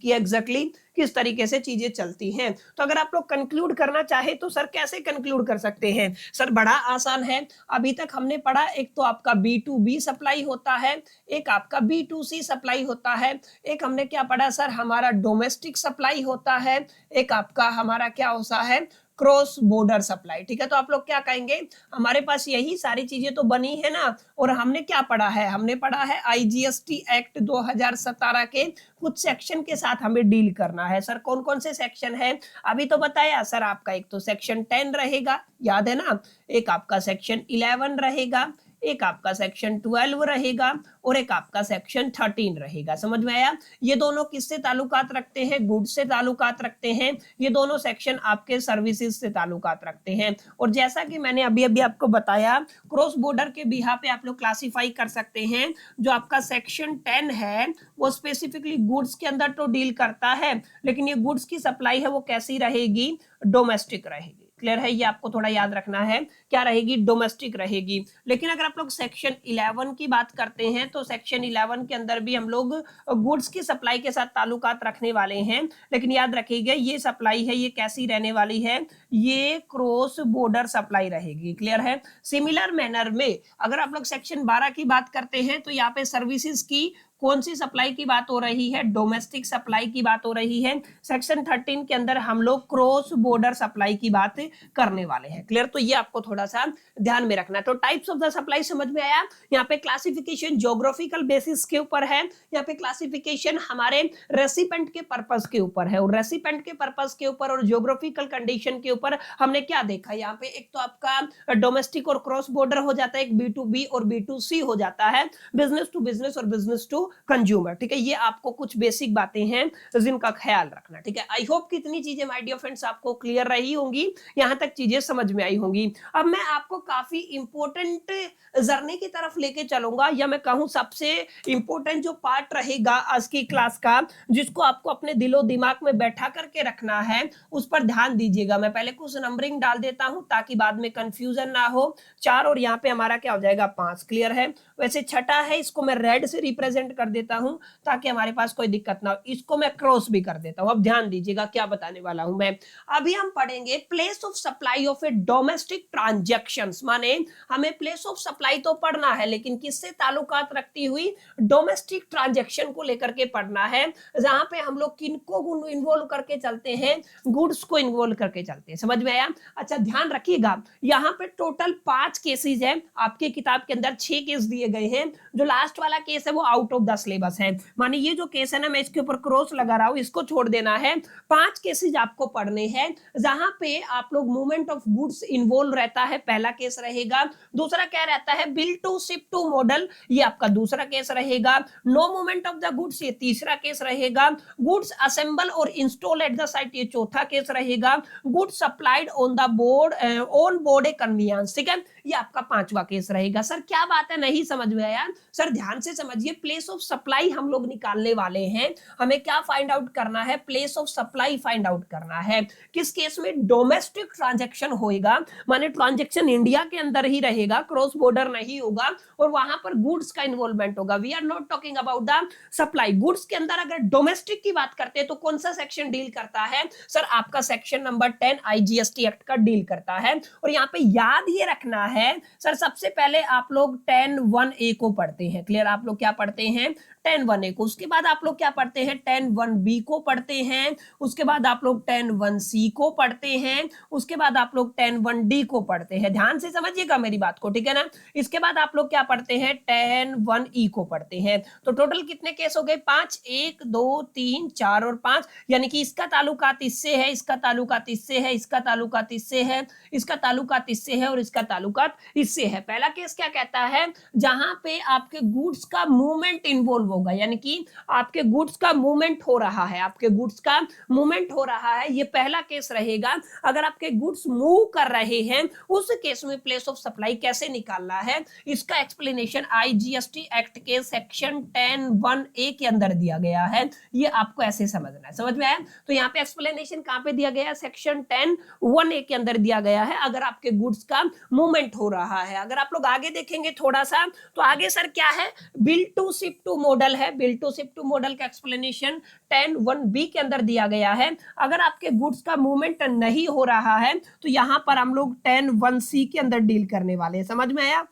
कि एग्जैक्टली किस तरीके से चीजें चलती हैं। तो अगर आप लोग कंक्लूड करना चाहे तो सर कैसे कंक्लूड कर सकते हैं, सर बड़ा आसान है। अभी तक हमने पढ़ा, एक तो आपका B2B सप्लाई होता है, एक आपका B2C सप्लाई होता है, एक हमने क्या पढ़ा सर, हमारा डोमेस्टिक सप्लाई होता है, एक आपका हमारा क्या होता है, क्रॉस बॉर्डर सप्लाई। ठीक है, तो आप लोग क्या कहेंगे, हमारे पास यही सारी चीजें तो बनी है ना। और हमने क्या पढ़ा है, हमने पढ़ा है IGST एक्ट 2017 के कुछ सेक्शन के साथ हमें डील करना है। सर कौन कौन से सेक्शन है, अभी तो बताया सर, आपका एक तो सेक्शन 10 रहेगा, याद है ना, एक आपका सेक्शन 11 रहेगा, एक आपका सेक्शन 12 रहेगा और एक आपका सेक्शन 13 रहेगा। समझ में आया, ये दोनों किससे ताल्लुकात रखते हैं, गुड्स से ताल्लुकात रखते हैं। ये दोनों सेक्शन आपके सर्विसेज से ताल्लुकात रखते हैं। और जैसा कि मैंने अभी अभी आपको बताया, क्रॉस बॉर्डर के बिहा पे आप लोग क्लासिफाई कर सकते हैं। जो आपका सेक्शन 10 है वो स्पेसिफिकली गुड्स के अंदर तो डील करता है, लेकिन ये गुड्स की सप्लाई है वो कैसी रहेगी, डोमेस्टिक रहेगी। क्लियर है, ये आपको थोड़ा याद रखना है, क्या रहेगी, डोमेस्टिक रहेगी। लेकिन अगर आप लोग सेक्शन 11 की बात करते हैं तो सेक्शन 11 के अंदर भी हम लोग गुड्स की सप्लाई के साथ ताल्लुकात रखने वाले हैं। लेकिन याद रखिएगा ये सप्लाई है ये कैसी रहने वाली है, ये क्रॉस बॉर्डर सप्लाई रहेगी। क्लियर है, सिमिलर मैनर में अगर आप लोग सेक्शन 12 की बात करते हैं तो यहाँ पे सर्विसेज की कौन सी सप्लाई की बात हो रही है, डोमेस्टिक सप्लाई की बात हो रही है। सेक्शन 13 के अंदर हम लोग क्रॉस बॉर्डर सप्लाई की बात करने वाले हैं। क्लियर, तो ये आपको थोड़ा सा ध्यान में रखना है। तो टाइप्स ऑफ द सप्लाई समझ में आया। यहाँ पे क्लासिफिकेशन ज्योग्राफिकल बेसिस के ऊपर है, यहाँ पे क्लासिफिकेशन हमारे रेसिपेंट के पर्पस के ऊपर है, और रेसिपेंट के पर्पस के ऊपर और ज्योग्राफिकल कंडीशन के ऊपर हमने क्या देखा, यहाँ पे एक तो आपका डोमेस्टिक और क्रॉस बॉर्डर हो जाता है, एक B2B और B2C हो जाता है, बिजनेस टू बिजनेस और बिजनेस टू कंज्यूमर। ठीक है, ये आपको कुछ बेसिक बातें हैं जिनका ख्याल रखना। ठीक है, आई होप कितनी चीजें माय डियर फ्रेंड्स आपको क्लियर रही होंगी, यहां तक चीजें समझ में आई होंगी। अब मैं आपको काफी इंपॉर्टेंट जर्नी की तरफ लेके चलूंगा, या मैं कहूं सबसे इंपॉर्टेंट जो पार्ट रहेगा आज की क्लास का, जिसको आपको अपने दिलो दिमाग में बैठा करके रखना है, उस पर ध्यान दीजिएगा। मैं पहले कुछ नंबरिंग डाल देता हूं ताकि बाद में कंफ्यूजन ना हो। 4 और यहाँ पे हमारा क्या हो जाएगा 5। क्लियर है, वैसे छठा है इसको मैं रेड से रिप्रेजेंट कर देता हूं ताकि हमारे पास कोई दिक्कत ना हो। इसको मैं क्रॉस भी कर देता हूं। अब ध्यान दीजिएगा क्या बताने वाला हूं मैं। अभी हम पढ़ेंगे place of supply of A domestic transactions, माने हमें प्लेस ऑफ सप्लाई तो पढ़ना है लेकिन किससे ताल्लुकात रखती हुई डोमेस्टिक ट्रांजैक्शन को लेकर के पढ़ना है, जहां पे हम लोग किनको इन्वॉल्व करके चलते हैं, गुड्स को इन्वॉल्व करके चलते हैं। समझ में आया? अच्छा ध्यान रखिएगा, यहाँ पे टोटल 5 केसेस है, आपके किताब के अंदर 6 केस दिए गए हैं। जो लास्ट वाला केस है वो आउट ऑफ द सिलेबस है, माने ये जो केस है ना मैं इसके ऊपर क्रॉस लगा रहा हूं, इसको छोड़ देना है। 5 केसेस आपको पढ़ने हैं जहां पे आप लोग मूवमेंट ऑफ गुड्स इन्वॉल्व रहता है, पहला केस रहेगा। दूसरा क्या रहता है, bill to ship to model, ये आपका दूसरा केस रहेगा। No movement of the goods, ये तीसरा केस रहेगा। गुड्स असेंबल और इंस्टॉल एट द साइट, ये चौथा केस रहेगा। Goods supplied on the board on board a conveyance, ठीक है, ये आपका 5वां केस रहेगा। सर क्या बात है, नहीं समझ में आया? सर ध्यान से समझिए, प्लेस ऑफ सप्लाई हम लोग निकालने वाले हैं। हमें क्या फाइंड आउट करना है, place of supply find out करना है। किस केस में? डोमेस्टिक ट्रांजैक्शन होएगा, माने ट्रांजैक्शन इंडिया के अंदर ही रहेगा, क्रॉस बॉर्डर नहीं होगा, और वहां पर गुड्स का इन्वॉल्वमेंट होगा। We are not talking about the supply. Goods के अंदर अगर डोमेस्टिक की बात करते हैं तो कौन सा सेक्शन डील करता है? सर आपका सेक्शन नंबर 10 आईजीएसटी एक्ट का डील करता है। और यहाँ पे याद ये रखना है सर, सबसे पहले आप लोग 10(1)(a) को पढ़ते हैं। क्लियर? आप लोग क्या पढ़ते हैं? 10(1)(a) को। उसके बाद आप लोग क्या पढ़ते हैं? 10(1)(b) को पढ़ते हैं। उसके बाद आप लोग 10(1)(c) को पढ़ते हैं। उसके बाद आप लोग 10(1)(d) को पढ़ते हैं। ध्यान से समझिएगा मेरी बात को, ठीक है ना? इसके बाद आप लोग क्या पढ़ते हैं? 10(1)(e) को पढ़ते हैं। तो टोटल कितने केस हो गए? 5। 1 2 3 4 और 5, यानी कि इसका ताल्लुकात इससे है, इसका ताल्लुकात इससे है, इसका ताल्लुकात इससे है, इसका ताल्लुकात इससे है, और इसका ताल्लुकात इससे है। पहला केस क्या कहता है? जहां पे आपके गुड्स का मूवमेंट इन्वॉल्व होगा, यानी कि आपके गुड्स का मूवमेंट हो रहा है, आपके गुड्स का मूवमेंट हो रहा है, ये पहला केस रहेगा। अगर आपके गुड्स मूव कर रहे हैं उस केस में प्लेस ऑफ सप्लाई कैसे निकालना है, इसका एक्सप्लेनेशन आईजीएसटी एक्ट के सेक्शन 10(1)(a) के अंदर दिया गया है। ये आपको ऐसे समझना है। समझ में आया? तो यहाँ पे एक्सप्लेनेशन कहां पे दिया गया है? सेक्शन 10(1)(a) के अंदर दिया गया है, अगर आपके गुड्स का मूवमेंट हो रहा है। अगर आप लोग आगे देखेंगे थोड़ा सा, तो आगे सर क्या है? Bill to ship to model है। Bill to ship to model का एक्सप्लेनेशन 10(1)(b) के अंदर दिया गया है। अगर आपके गुड्स का मूवमेंट नहीं हो रहा है तो यहां पर हम लोग 10(1)(c) के अंदर डील करने वाले हैं। समझ में आया?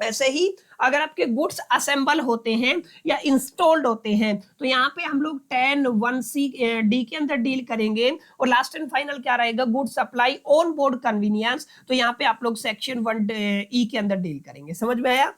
ऐसे ही अगर आपके गुड्स असेंबल होते हैं या इंस्टॉल्ड होते हैं तो यहाँ पे हम लोग 10(1)(c)(d) के अंदर डील करेंगे। और लास्ट एंड फाइनल क्या रहेगा? Good supply on board conveyance, तो यहाँ पे आप लोग सेक्शन 1(e) के अंदर डील करेंगे। समझ में आया?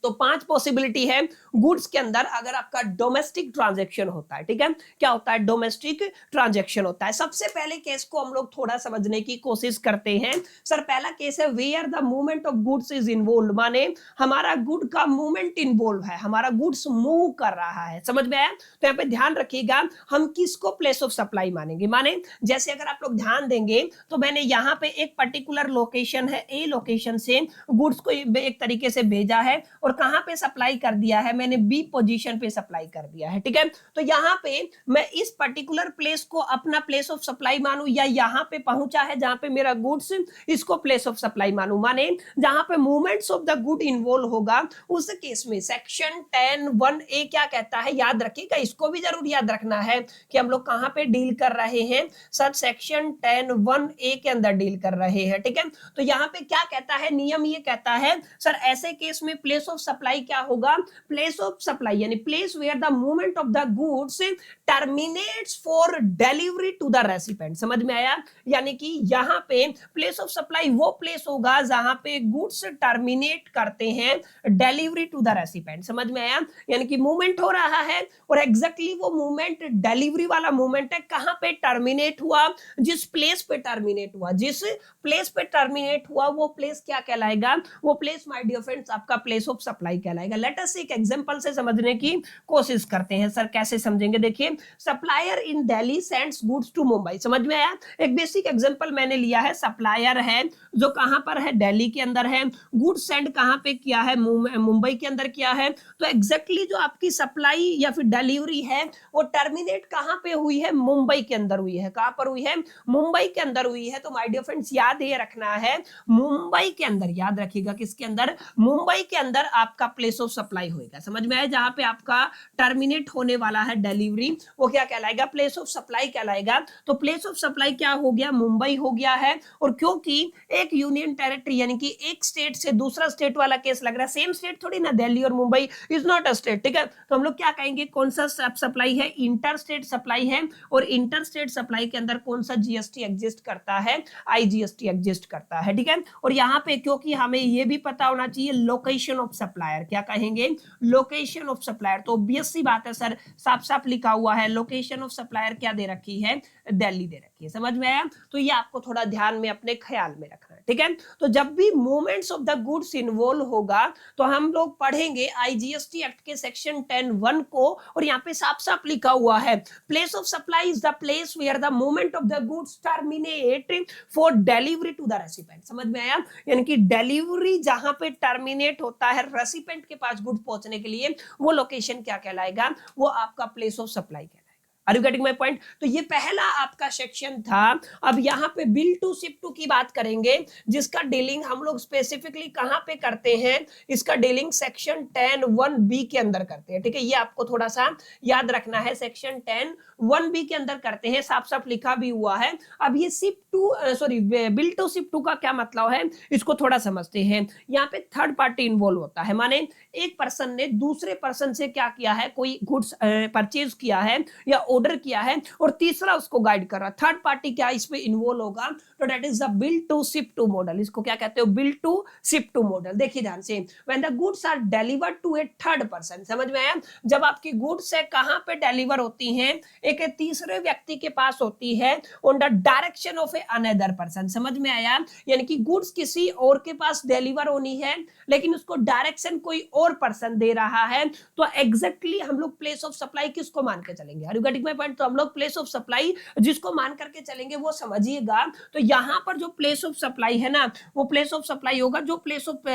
तो 5 पॉसिबिलिटी है गुड्स के अंदर अगर आपका डोमेस्टिक ट्रांजैक्शन होता है। ठीक है, क्या होता है? डोमेस्टिक ट्रांजैक्शन होता है। सबसे पहले केस को हम लोग थोड़ा समझने की कोशिश करते हैं। सर पहला केस है where the movement of goods is involve, माने हमारा गुड का मूवमेंट इन्वॉल्व है, हमारा गुड्स मूव कर रहा है। समझ में आया? तो यहाँ पे ध्यान रखिएगा, हम किसको प्लेस ऑफ सप्लाई मानेंगे? माने जैसे अगर आप लोग ध्यान देंगे तो मैंने यहाँ पे एक पर्टिकुलर लोकेशन है, ए लोकेशन से गुड्स को एक तरीके से भेजा है और कहां पे सप्लाई कर दिया है? मैंने बी पोजीशन पे सप्लाई कर दिया है। ठीक है, तो यहां पे मैं इस पर्टिकुलर प्लेस को अपना प्लेस ऑफ सप्लाई मानूं या यहां पे पहुंचा है जहां पे मेरा गुड्स, इसको प्लेस ऑफ सप्लाई मानूं? माने जहां पे movements of the good involve होगा उस केस में सेक्शन 10(1)(a) क्या कहता है? याद रखिएगा, इसको भी जरूर याद रखना है कि हम लोग कहां पे डील कर रहे हैं। सर सेक्शन 10(1)(a) के अंदर डील कर रहे हैं। ठीक है, तो यहां पे क्या कहता है? नियम ये कहता है सर ऐसे केस में प्लेस ऑफ सप्लाई क्या होगा? प्लेस ऑफ सप्लाई यानी place where the movement of the goods terminates for delivery to the recipient. समझ में आया? यानी कि यहां पे प्लेस ऑफ सप्लाई वो प्लेस होगा जहां पे गुड्स टर्मिनेट करते हैं डिलीवरी टू द रेसिपिएंट। समझ में आया? यानी कि मूवमेंट हो रहा है और एग्जैक्टली वो मूवमेंट डिलीवरी वाला मूवमेंट है। कहां पे टर्मिनेट हुआ? जिस प्लेस पे टर्मिनेट हुआ, जिस प्लेस पे टर्मिनेट हुआ वो प्लेस क्या कहलाएगा? वो प्लेस माय डियर फ्रेंड्स आपका प्लेस ऑफ सप्लाई कहलाएगा। लेट अस एक एग्जांपल से समझने की कोशिश करते हैं। सर कैसे समझेंगे? देखिए, supplier in Delhi sends goods to Mumbai. समझ में आया? एक बेसिक एग्जांपल मैंने लिया है, सप्लायर है जो कहां पर है? दिल्ली के अंदर है। गुड्स सेंड कहां पे किया है? मुंबई के अंदर किया है। तो एग्जैक्टली जो आपकी सप्लाई या फिर डिलीवरी है वो टर्मिनेट कहां पे हुई है? मुंबई के अंदर हुई है। कहां पर हुई है? मुंबई के अंदर हुई है। तो माय डियर फ्रेंड्स याद ये रखना है, मुंबई के अंदर, याद रखिएगा किसके अंदर? मुंबई के अंदर आपका प्लेस ऑफ सप्लाई होगा, समझ में आया, जहां पे आपका टर्मिनेट होने वाला है डिलीवरी, वो क्या कहलाएगा, प्लेस ऑफ सप्लाई कहलाएगा। तो प्लेस ऑफ सप्लाई क्या हो गया, मुंबई हो गया है। और क्योंकि एक यूनियन टेरिटरी यानी कि एक स्टेट से दूसरा स्टेट वाला केस लग रहा है, सेम स्टेट थोड़ी ना, दिल्ली और Mumbai is not a state, ठीक है। तो हम लोग क्या कहेंगे, कौन सा सप्लाई है, इंटर स्टेट सप्लाई है। और इंटर स्टेट सप्लाई के अंदर कौन सा जीएसटी एग्जिस्ट करता है, आईजीएसटी एग्जिस्ट करता है, ठीक है। और यहाँ पे क्योंकि हमें ये भी पता होना चाहिए लोकेशन ऑफ सप्लायर, क्या कहेंगे, लोकेशन ऑफ सप्लायर। तो ऑब्वियस सी बात है सर, साफ साफ लिखा हुआ है, लोकेशन ऑफ सप्लायर क्या दे रखी है, दिल्ली दे रखी है, समझ में आया। तो ये आपको थोड़ा ध्यान में अपने ख्याल में रखना है, ठीक है। तो जब भी movements of the goods involve होगा तो हम लोग पढ़ेंगे आईजीएसटी एक्ट के सेक्शन 10(1) को। और यहाँ पे साफ साफ लिखा हुआ है, place of supply is the place where the movement of the goods terminate for delivery to the recipient, समझ में आया। यानी कि डिलीवरी जहां पे टर्मिनेट होता है रेसिपिएंट के पास गुड पहुंचने के लिए, वो लोकेशन क्या कहलाएगा, वो आपका प्लेस ऑफ सप्लाई कहलाएगा। Are you getting my point? तो ये पहला आपका सेक्शन था। अब यहाँ पे बिल टू शिप टू की बात करेंगे, जिसका डीलिंग हम लोग स्पेसिफिकली कहां पे करते हैं, इसका डीलिंग सेक्शन 10(1)(b) के अंदर करते हैं, ठीक है। ये आपको थोड़ा सा याद रखना है, सेक्शन 10(1)(b) के अंदर करते हैं, साफ साफ लिखा भी हुआ है। अब ये ship to sorry bill to ship to का क्या मतलब है, इसको थोड़ा समझते हैं। यहाँ पे थर्ड पार्टी इन्वॉल्व होता है, माने एक पर्सन ने दूसरे पर्सन से क्या किया है, कोई गुड्स परचेज किया है या ऑर्डर किया है, और तीसरा उसको गाइड कर रहा है, थर्ड पार्टी क्या इसमें इन्वॉल्व होगा, तो that is the bill to ship to model. इसको क्या कहते हो, bill to ship to model. देखिए ध्यान से, when the goods are delivered to a third person, समझ में आया, जब आपकी गुड्स है कहां पे डिलीवर होती हैं, एक तीसरे व्यक्ति के पास होती है, on the direction of a another person, समझ में आया। यानी कि गुड्स किसी और के पास डिलीवर होनी है, लेकिन उसको डायरेक्शन कोई और पर्सन दे रहा है, तो एग्जैक्टली हम लोग प्लेस ऑफ सप्लाई किसको मान के चलेंगे, are you getting my point. तो हम लोग प्लेस ऑफ सप्लाई जिसको मान करके चलेंगे वो समझिएगा। तो यहां पर जो प्लेस ऑफ सप्लाई है ना, वो प्लेस ऑफ सप्लाई होगा जो प्लेस ऑफ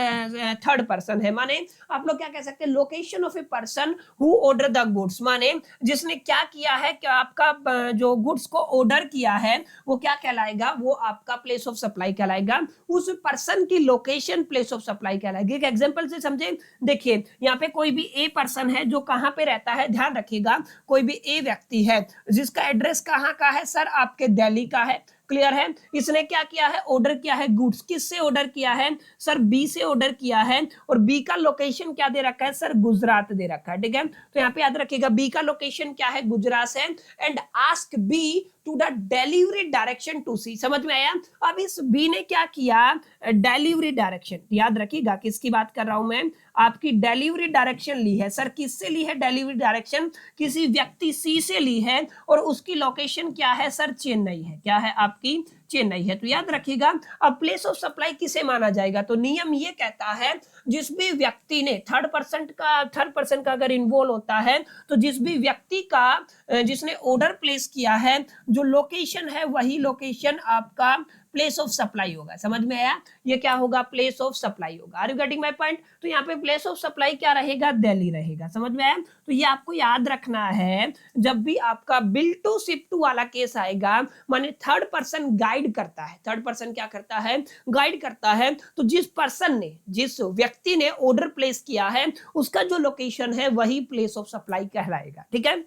थर्ड पर्सन है, माने आप लोग क्या कह सकते हैं, location of a person who order the goods, माने जिसने क्या किया है, कि आपका जो गुड्स को ऑर्डर किया है वो क्या कहलाएगा, वो आपका प्लेस ऑफ सप्लाई कहलाएगा। उस पर्सन की लोकेशन प्लेस ऑफ सप्लाई कहलाएगी। एक एग्जांपल से समझे, देखिए यहाँ पे कोई भी ए पर्सन है जो कहां पे रहता है, ध्यान रखिएगा, कोई भी ए व्यक्ति है जिसका एड्रेस कहां का है, सर आपके दिल्ली का है, क्लियर है। इसने क्या किया है, ऑर्डर किया है गुड्स, किससे ऑर्डर किया है, सर बी से ऑर्डर किया है, और बी का लोकेशन क्या दे रखा है, सर गुजरात दे रखा है, ठीक है। तो यहाँ पे याद रखिएगा बी का लोकेशन क्या है, गुजरात है। And ask B to the delivery direction to C, समझ में आया। अब इस बी ने क्या किया, डिलीवरी डायरेक्शन, याद रखिएगा किसकी बात कर रहा हूं मैं, आपकी डिलीवरी डायरेक्शन ली है, सर किससे ली है डिलीवरी डायरेक्शन, किसी व्यक्ति सी से ली है, और उसकी लोकेशन क्या है, सर चेन्नई है, क्या है आपकी चेन्नई है। तो याद रखिएगा, अब प्लेस ऑफ सप्लाई किसे माना जाएगा, तो नियम ये कहता है जिस भी व्यक्ति ने थर्ड पर्सन का अगर इन्वॉल्व होता है, तो जिस भी व्यक्ति का जिसने ऑर्डर प्लेस किया है, जो लोकेशन है वही लोकेशन आपका प्लेस ऑफ सप्लाई होगा, समझ में आया। ये क्या होगा, प्लेस ऑफ सप्लाई होगा। Are you getting my point. तो यहाँ पे प्लेस ऑफ सप्लाई क्या रहेगा, दिल्ली रहेगा, समझ में आया। तो ये आपको याद रखना है, जब भी आपका बिल टू शिप टू वाला केस आएगा, माने थर्ड पर्सन गाइड करता है, थर्ड पर्सन क्या करता है, गाइड करता है, तो जिस पर्सन ने, जिस व्यक्ति ने ऑर्डर प्लेस किया है, उसका जो लोकेशन है वही प्लेस ऑफ सप्लाई कहलाएगा, ठीक है।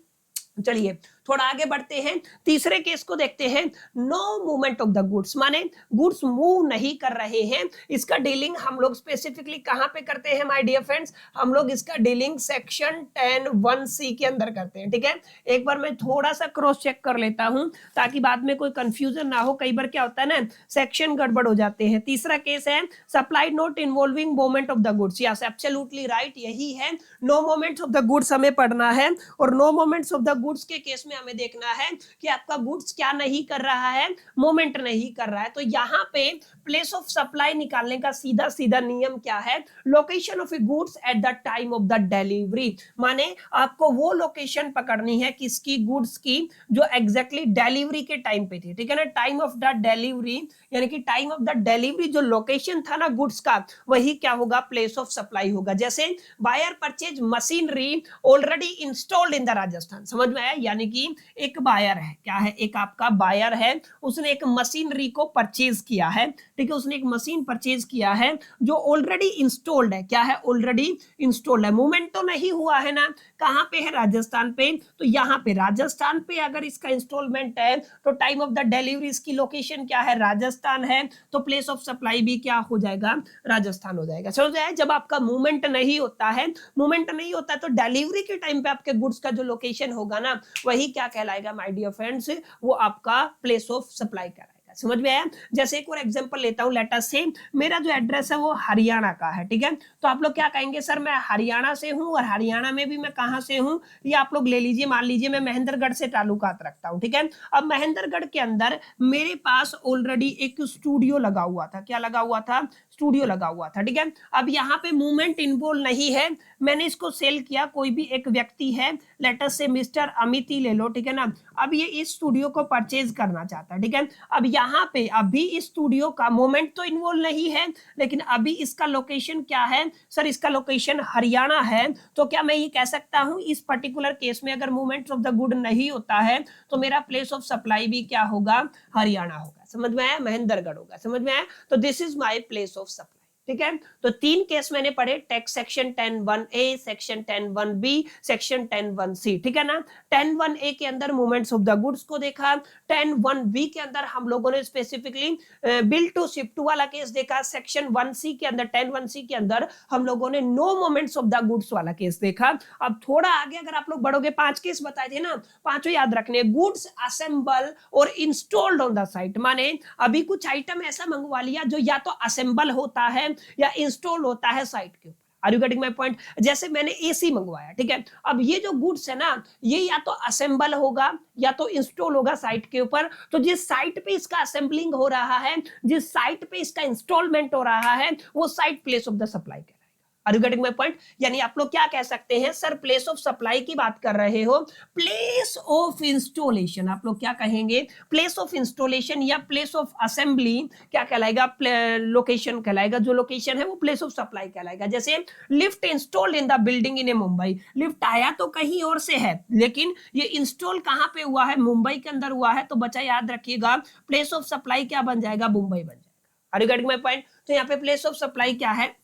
चलिए थोड़ा आगे बढ़ते हैं, तीसरे केस को देखते हैं, no movement of the goods, माने गुड्स मूव नहीं कर रहे हैं। इसका डीलिंग हम लोग स्पेसिफिकली कहां पे करते हैं माय डियर फ्रेंड्स, हम लोग इसका डीलिंग सेक्शन 10(1)(c) के अंदर करते हैं, ठीक है। एक बार मैं थोड़ा सा क्रॉस चेक कर लेता हूं ताकि बाद में कोई कंफ्यूजन ना हो, कई बार क्या होता है ना, सेक्शन गड़बड़ हो जाते हैं। तीसरा केस है supply not involving movement of the goods, yes absolutely right, यही है, no movement of the goods हमें पढ़ना है। और no movements of the goods के केस में हमें देखना है कि आपका गुड्स क्या नहीं कर रहा है, मूवमेंट नहीं कर रहा है। तो यहाँ पे प्लेस ऑफ सप्लाई निकालने का सीधा सीधा नियम क्या है, location of A goods at the time of the delivery, माने आपको वो लोकेशन पकड़नी है किसकी, गुड्स की, जो एग्जैक्टली डिलीवरी के टाइम पे थी, ठीक है ना। टाइम ऑफ द डिलीवरी यानी कि टाइम ऑफ द डिलीवरी जो लोकेशन था ना गुड्स का, वही क्या होगा, प्लेस ऑफ सप्लाई होगा। जैसे buyer purchase machinery already installed in the Rajasthan, समझ में आया, यानी कि एक बायर है, क्या है, एक आपका बायर है, उसने एक मशीनरी को परचेज किया है, ठीक है, उसने एक मशीन परचेज किया है जो ऑलरेडी इंस्टॉल्ड है, क्या है, ऑलरेडी इंस्टॉल्ड है, मूवमेंट तो नहीं हुआ है ना, कहां पे है, राजस्थान पे, तो यहाँ पे राजस्थान पे अगर इसका इंस्टॉलमेंट है तो टाइम ऑफ द डिलीवरी इसकी लोकेशन क्या है, राजस्थान है, तो प्लेस ऑफ सप्लाई भी क्या हो जाएगा, राजस्थान हो जाएगा। समझ आया, जब आपका मूवमेंट नहीं होता है, मूवमेंट नहीं होता है तो डिलीवरी के टाइम पे आपके गुड्स का जो लोकेशन होगा ना, वही क्या कहलाएगा माय डियर फ्रेंड्स, वो आपका प्लेस ऑफ सप्लाई कहलाएगा। समझ में आया। जैसे एक और एग्जांपल लेता हूं, लेट अस से मेरा जो एड्रेस है वो हरियाणा का है, ठीक है, तो आप लोग क्या कहेंगे, सर मैं हरियाणा से हूं, और हरियाणा में भी मैं कहां से हूं, ये आप लोग ले लीजिए, मान लीजिए मैं महेंद्रगढ़ से ताल्लुकात रखता हूं, ठीक है। अब महेंद्रगढ़ के अंदर मेरे पास ऑलरेडी एक स्टूडियो लगा हुआ था, क्या लगा हुआ था, स्टूडियो लगा हुआ था, ठीक है। अब यहाँ पे मूवमेंट इन्वॉल्व नहीं है, मैंने इसको सेल किया, कोई भी एक व्यक्ति है, लेट अस से मिस्टर अमित ही ले लो, ठीक है ना, अब ये इस स्टूडियो को परचेज करना चाहता है, ठीक है। अब यहाँ पे अभी इस स्टूडियो का मूवमेंट तो इन्वॉल्व नहीं है, लेकिन अभी इसका लोकेशन क्या है, सर इसका लोकेशन हरियाणा है, तो क्या मैं ये कह सकता हूं इस पर्टिकुलर केस में अगर मूवमेंट ऑफ द गुड नहीं होता है तो मेरा प्लेस ऑफ सप्लाई भी क्या होगा, हरियाणा होगा। समझ में आया, महेंद्रगढ़ होगा। समझ में आया, तो this is my place of supply, ठीक है। तो तीन केस मैंने पढ़े, tax section 10(1)A, section 10(1)B, section 10(1)C, ठीक है ना। 10(1)A के अंदर मूवमेंट्स ऑफ द गुड्स को देखा, 10(1)B के अंदर हम लोगों ने specifically bill to ship to वाला केस देखा, सेक्शन 1C के अंदर 10(1)C के अंदर हम लोगों ने no movements of the goods वाला केस देखा। अब थोड़ा आगे अगर आप लोग बढ़ोगे, 5 केस बताए थे ना, पांचों याद रखने, गुड्स असेंबल और इंस्टॉल्ड ऑन द साइट, माने अभी कुछ आइटम ऐसा मंगवा लिया जो या तो असेंबल होता है या इंस्टॉल होता है साइट के ऊपर। Are you getting my point. जैसे मैंने एसी मंगवाया, ठीक है, अब ये जो गुड्स है ना, ये या तो असेंबल होगा या तो इंस्टॉल होगा साइट के ऊपर, तो जिस साइट पे इसका असेंबलिंग हो रहा है, जिस साइट पे इसका इंस्टॉलमेंट हो रहा है, वो site place of the supply है। Are you getting my point. यानी आप लोग क्या कह सकते हैं, सर प्लेस ऑफ सप्लाई की बात कर रहे हो, प्लेस ऑफ इंस्टॉलेशन आप लोग क्या कहेंगे, प्लेस ऑफ इंस्टॉलेशन या प्लेस ऑफ असेंबली क्या कहलाएगा, लोकेशन कहलाएगा, जो लोकेशन है वो प्लेस ऑफ सप्लाई कहलाएगा। जैसे lift installed in the building in A Mumbai, lift आया तो कहीं और से है, लेकिन ये इंस्टॉल कहां पे हुआ है, मुंबई के अंदर हुआ है, तो बच्चा याद रखिएगा प्लेस ऑफ सप्लाई क्या बन जाएगा, मुंबई बन जाएगा। Are you getting my point. तो यहाँ पे प्लेस ऑफ सप्लाई क्या है,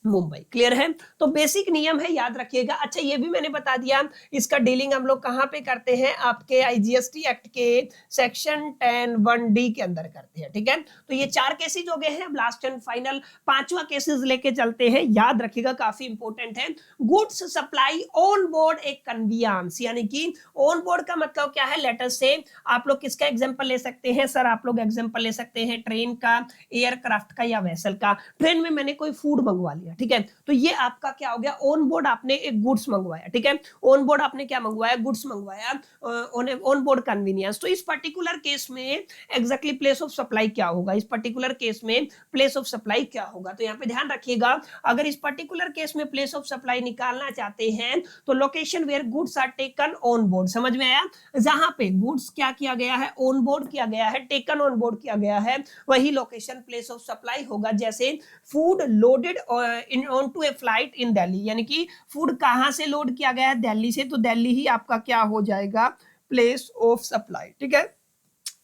मुंबई। क्लियर है, तो बेसिक नियम है, याद रखिएगा। अच्छा ये भी मैंने बता दिया, इसका डीलिंग हम लोग कहां पे करते हैं, आपके आईजीएसटी एक्ट के सेक्शन 10(1)D के अंदर करते हैं, ठीक है। तो ये 4 केसेस हो गए हैं, लास्ट एंड फाइनल 5वां केसेस लेके चलते हैं, याद रखिएगा काफी इंपॉर्टेंट है। Goods supply on board a convenience, यानी कि ऑन बोर्ड का मतलब क्या है, लेट अस से आप लोग किसका एग्जांपल ले सकते हैं, सर आप लोग एग्जांपल ले सकते हैं ट्रेन का, एयरक्राफ्ट का या वेसल का। ट्रेन में मैंने कोई फूड मंगवा लिया, ठीक है, तो ये आपका क्या हो गया, ऑन बोर्ड आपने एक गुड्स मंगवाया, ठीक है, ऑन बोर्ड आपने क्या मंगवाया, गुड्स मंगवाया, ऑन बोर्ड कन्वीनियंस। तो इस पर्टिकुलर केस में एग्जैक्टली प्लेस ऑफ सप्लाई क्या होगा, इस पर्टिकुलर केस में प्लेस ऑफ सप्लाई क्या होगा, तो यहाँ पे ध्यान रखिएगा, अगर इस पर्टिकुलर केस में प्लेस ऑफ सप्लाई निकालना चाहते हैं तो location where goods are taken on board. समझ में आया, जहां पे गुड्स क्या किया गया है, ऑन बोर्ड किया गया है, टेकन ऑन बोर्ड किया गया है, वही लोकेशन प्लेस ऑफ सप्लाई होगा। जैसे food loaded on to a flight in Delhi, यानी कि फूड कहां से लोड किया गया है, दिल्ली से, तो दिल्ली ही आपका क्या हो जाएगा, प्लेस ऑफ सप्लाई, ठीक है।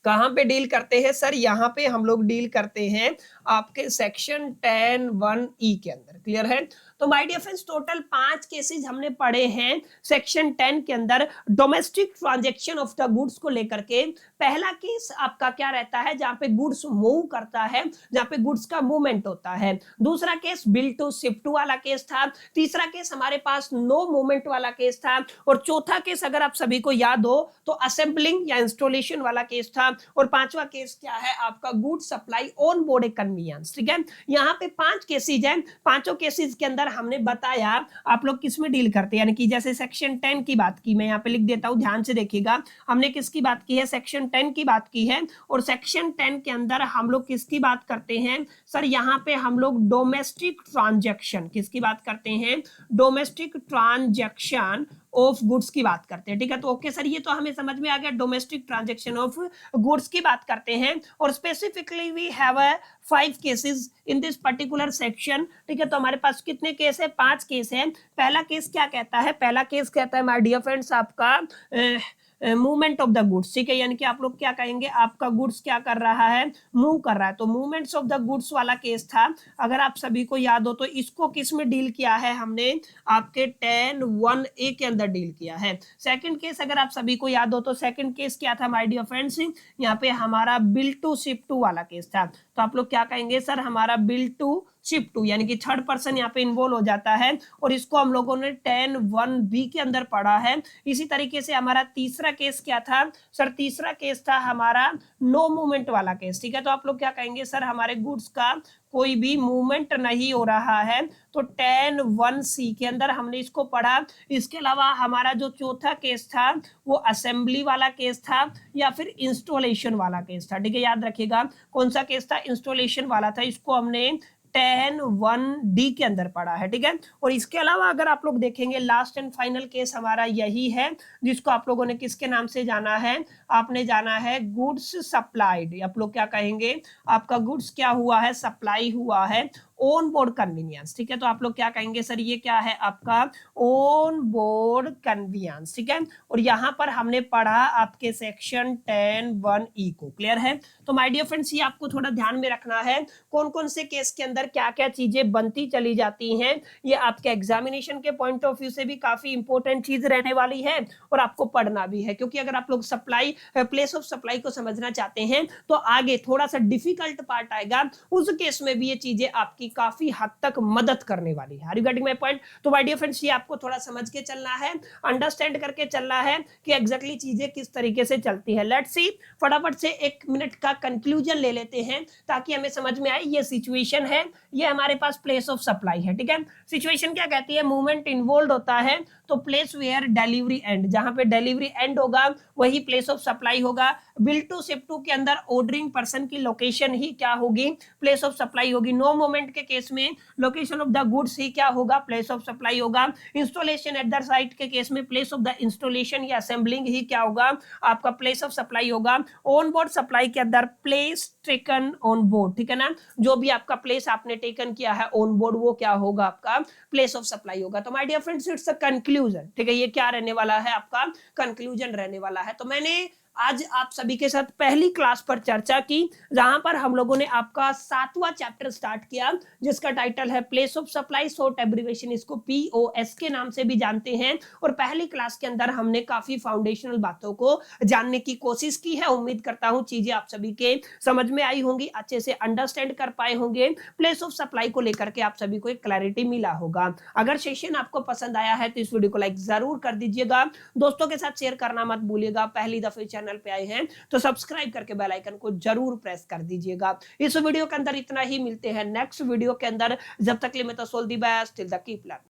कहां पे डील करते हैं, सर यहाँ पे हम लोग डील करते हैं आपके सेक्शन 10(1)E के अंदर। क्लियर है, तो my dear friends total 5 cases हमने पढ़े हैं सेक्शन 10 के अंदर domestic transaction of the goods को लेकर के। पहला केस आपका क्या रहता है, जहां पे गुड्स मूव करता है, जहां पे गुड्स का मूवमेंट होता है। दूसरा case bill to ship to वाला केस था। तीसरा केस हमारे पास नो मूवमेंट वाला केस था। और चौथा केस अगर आप सभी को याद हो तो असेंबलिंग या इंस्टॉलेशन वाला केस था। और पांचवा केस क्या है आपका, good supply on board a conveyance. ठीक है, यहाँ पे 5 केसेज हैं। पांचों केसेज के अंदर हमने बताया आप लोग किस में डील करते हैं, यानी कि जैसे सेक्शन 10 की बात की, मैं यहाँ पे लिख देता हूं, ध्यान से देखिएगा। हमने किसकी बात की है, सेक्शन 10 की बात की है। और सेक्शन 10 के अंदर हम लोग किसकी बात करते हैं सर, यहाँ पे हम लोग डोमेस्टिक ट्रांजैक्शन, किसकी बात करते हैं, डोमेस्टिक ट्रांजैक्शन ऑफ गुड्स की बात करते हैं। ठीक है, तो ओके सर, ये तो हमें समझ में आ गया, डोमेस्टिक ट्रांजैक्शन ऑफ गुड्स की बात करते हैं। और specifically we have 5 cases in this particular section. ठीक है, तो हमारे पास कितने केस है, 5 केस हैं। पहला केस क्या कहता है, पहला केस कहता है माय डियर फ्रेंड्स आपका मूवमेंट ऑफ द गुड्स, ठीक है, यानी कि आप लोग क्या कहेंगे, आपका गुड्स क्या कर रहा है, मूव कर रहा है। तो मूवमेंट्स ऑफ द गुड्स वाला केस था, अगर आप सभी को याद हो तो इसको किस में डील किया है हमने, आपके 10(1)(a) के अंदर डील किया है। सेकंड केस अगर आप सभी को याद हो तो सेकंड केस क्या था माय डियर फ्रेंड्स, यहाँ पे हमारा बिल टू शिप टू वाला केस था। तो आप लोग क्या कहेंगे, सर हमारा बिल टू शिप टू, यानी कि थर्ड पर्सन यहाँ पे इन्वॉल्व हो जाता है, और इसको हम लोगों ने 10(1)(b) के अंदर पढ़ा है। इसी तरीके से हमारा तीसरा केस क्या था, सर तीसरा केस था हमारा नो मूवमेंट वाला केस, ठीक है। तो आप लोग क्या कहेंगे, सर हमारे गुड्स का कोई भी मूवमेंट नहीं हो रहा है, तो 10(1)(c) के अंदर हमने इसको पढ़ा। इसके अलावा हमारा जो चौथा केस था वो असेंबली वाला केस था या फिर इंस्टॉलेशन वाला केस था, ठीक है, याद रखिएगा कौन सा केस था, इंस्टॉलेशन वाला था, इसको हमने 10(1)(d) के अंदर पढ़ा है, ठीक है। और इसके अलावा अगर आप लोग देखेंगे लास्ट एंड फाइनल केस हमारा यही है, जिसको आप लोगों ने किसके नाम से जाना है, आपने जाना है गुड्स सप्लाइड। आप लोग क्या कहेंगे, आपका गुड्स क्या हुआ है, सप्लाई हुआ है ऑन बोर्ड कन्वीनियंस, ठीक है। तो आप लोग क्या कहेंगे, सर ये क्या है आपका ऑन बोर्ड कन्वीनियंस, ठीक है। और यहाँ पर हमने पढ़ा आपके सेक्शन 10(1)(e) को, क्लियर है। तो माय डियर फ्रेंड्स ये आपको थोड़ा ध्यान में रखना है, कौन कौन से केस के अंदर क्या क्या चीजें बनती चली जाती हैं, ये आपके एग्जामिनेशन के पॉइंट ऑफ व्यू से भी काफी इंपॉर्टेंट चीज रहने वाली है, और आपको पढ़ना भी है, क्योंकि अगर आप लोग सप्लाई प्लेस ऑफ सप्लाई को समझना चाहते हैं तो आगे थोड़ा सा डिफिकल्ट पार्ट आएगा, उस केस में भी ये चीजें आपकी काफी हद तक मदद करने वाली है। Are you getting my point? तो माय डियर फ्रेंड्स ये आपको थोड़ा समझ के चलना है, अंडरस्टैंड करके चलना है कि एग्जैक्टली चीजें किस तरीके से चलती है। लेट्स सी, फटाफट से 1 मिनट का कंक्लूजन ले लेते हैं ताकि हमें समझ में आए। ये सिचुएशन है, ये हमारे पास प्लेस ऑफ सप्लाई है, ठीक है। सिचुएशन क्या कहती है, मूवमेंट इन्वॉल्व होता है, तो प्लेस वेयर डिलीवरी एंड, जहां पे डिलीवरी एंड होगा वही प्लेस ऑफ सप्लाई होगा। बिल टू शिप टू के अंदर ऑर्डरिंग पर्सन की लोकेशन ही क्या होगी, प्लेस ऑफ सप्लाई होगी। नो मूवमेंट के केस में लोकेशन ऑफ द गुड्स ही क्या होगा, प्लेस ऑफ सप्लाई होगा। इंस्टॉलेशन एट द साइट के केस में प्लेस ऑफ द इंस्टॉलेशन या असेंबलिंग ही क्या होगा, आपका प्लेस ऑफ सप्लाई होगा। ऑन बोर्ड सप्लाई के अंदर प्लेस टेकन ऑन बोर्ड, ठीक है ना, जो भी आपका प्लेस आपने टेकन किया है ऑन बोर्ड वो क्या होगा, आपका प्लेस ऑफ सप्लाई होगा। तो my dear friends it's a conclusion, ठीक है, ये क्या रहने वाला है, आपका कंक्लूजन रहने वाला है। तो मैंने आज आप सभी के साथ पहली क्लास पर चर्चा की, जहां पर हम लोगों ने आपका 7वां चैप्टर स्टार्ट किया, जिसका टाइटल है place of supply, short abbreviation इसको POS के नाम से भी जानते हैं। और पहली क्लास के अंदर हमने काफी फाउंडेशनल बातों को जानने की कोशिश की है। उम्मीद करता हूं चीजें आप सभी के समझ में आई होंगी, अच्छे से अंडरस्टैंड कर पाए होंगे, प्लेस ऑफ सप्लाई को लेकर के आप सभी को एक क्लैरिटी मिला होगा। अगर सेशन आपको पसंद आया है तो इस वीडियो को लाइक जरूर कर दीजिएगा, दोस्तों के साथ शेयर करना मत भूलिएगा। पहली दफे चैनल पे आए हैं तो सब्सक्राइब करके बेल आइकन को जरूर प्रेस कर दीजिएगा। इस वीडियो के अंदर इतना ही, मिलते हैं नेक्स्ट वीडियो के अंदर, जब तक के लिए मैं तो so all the best, till then keep learning.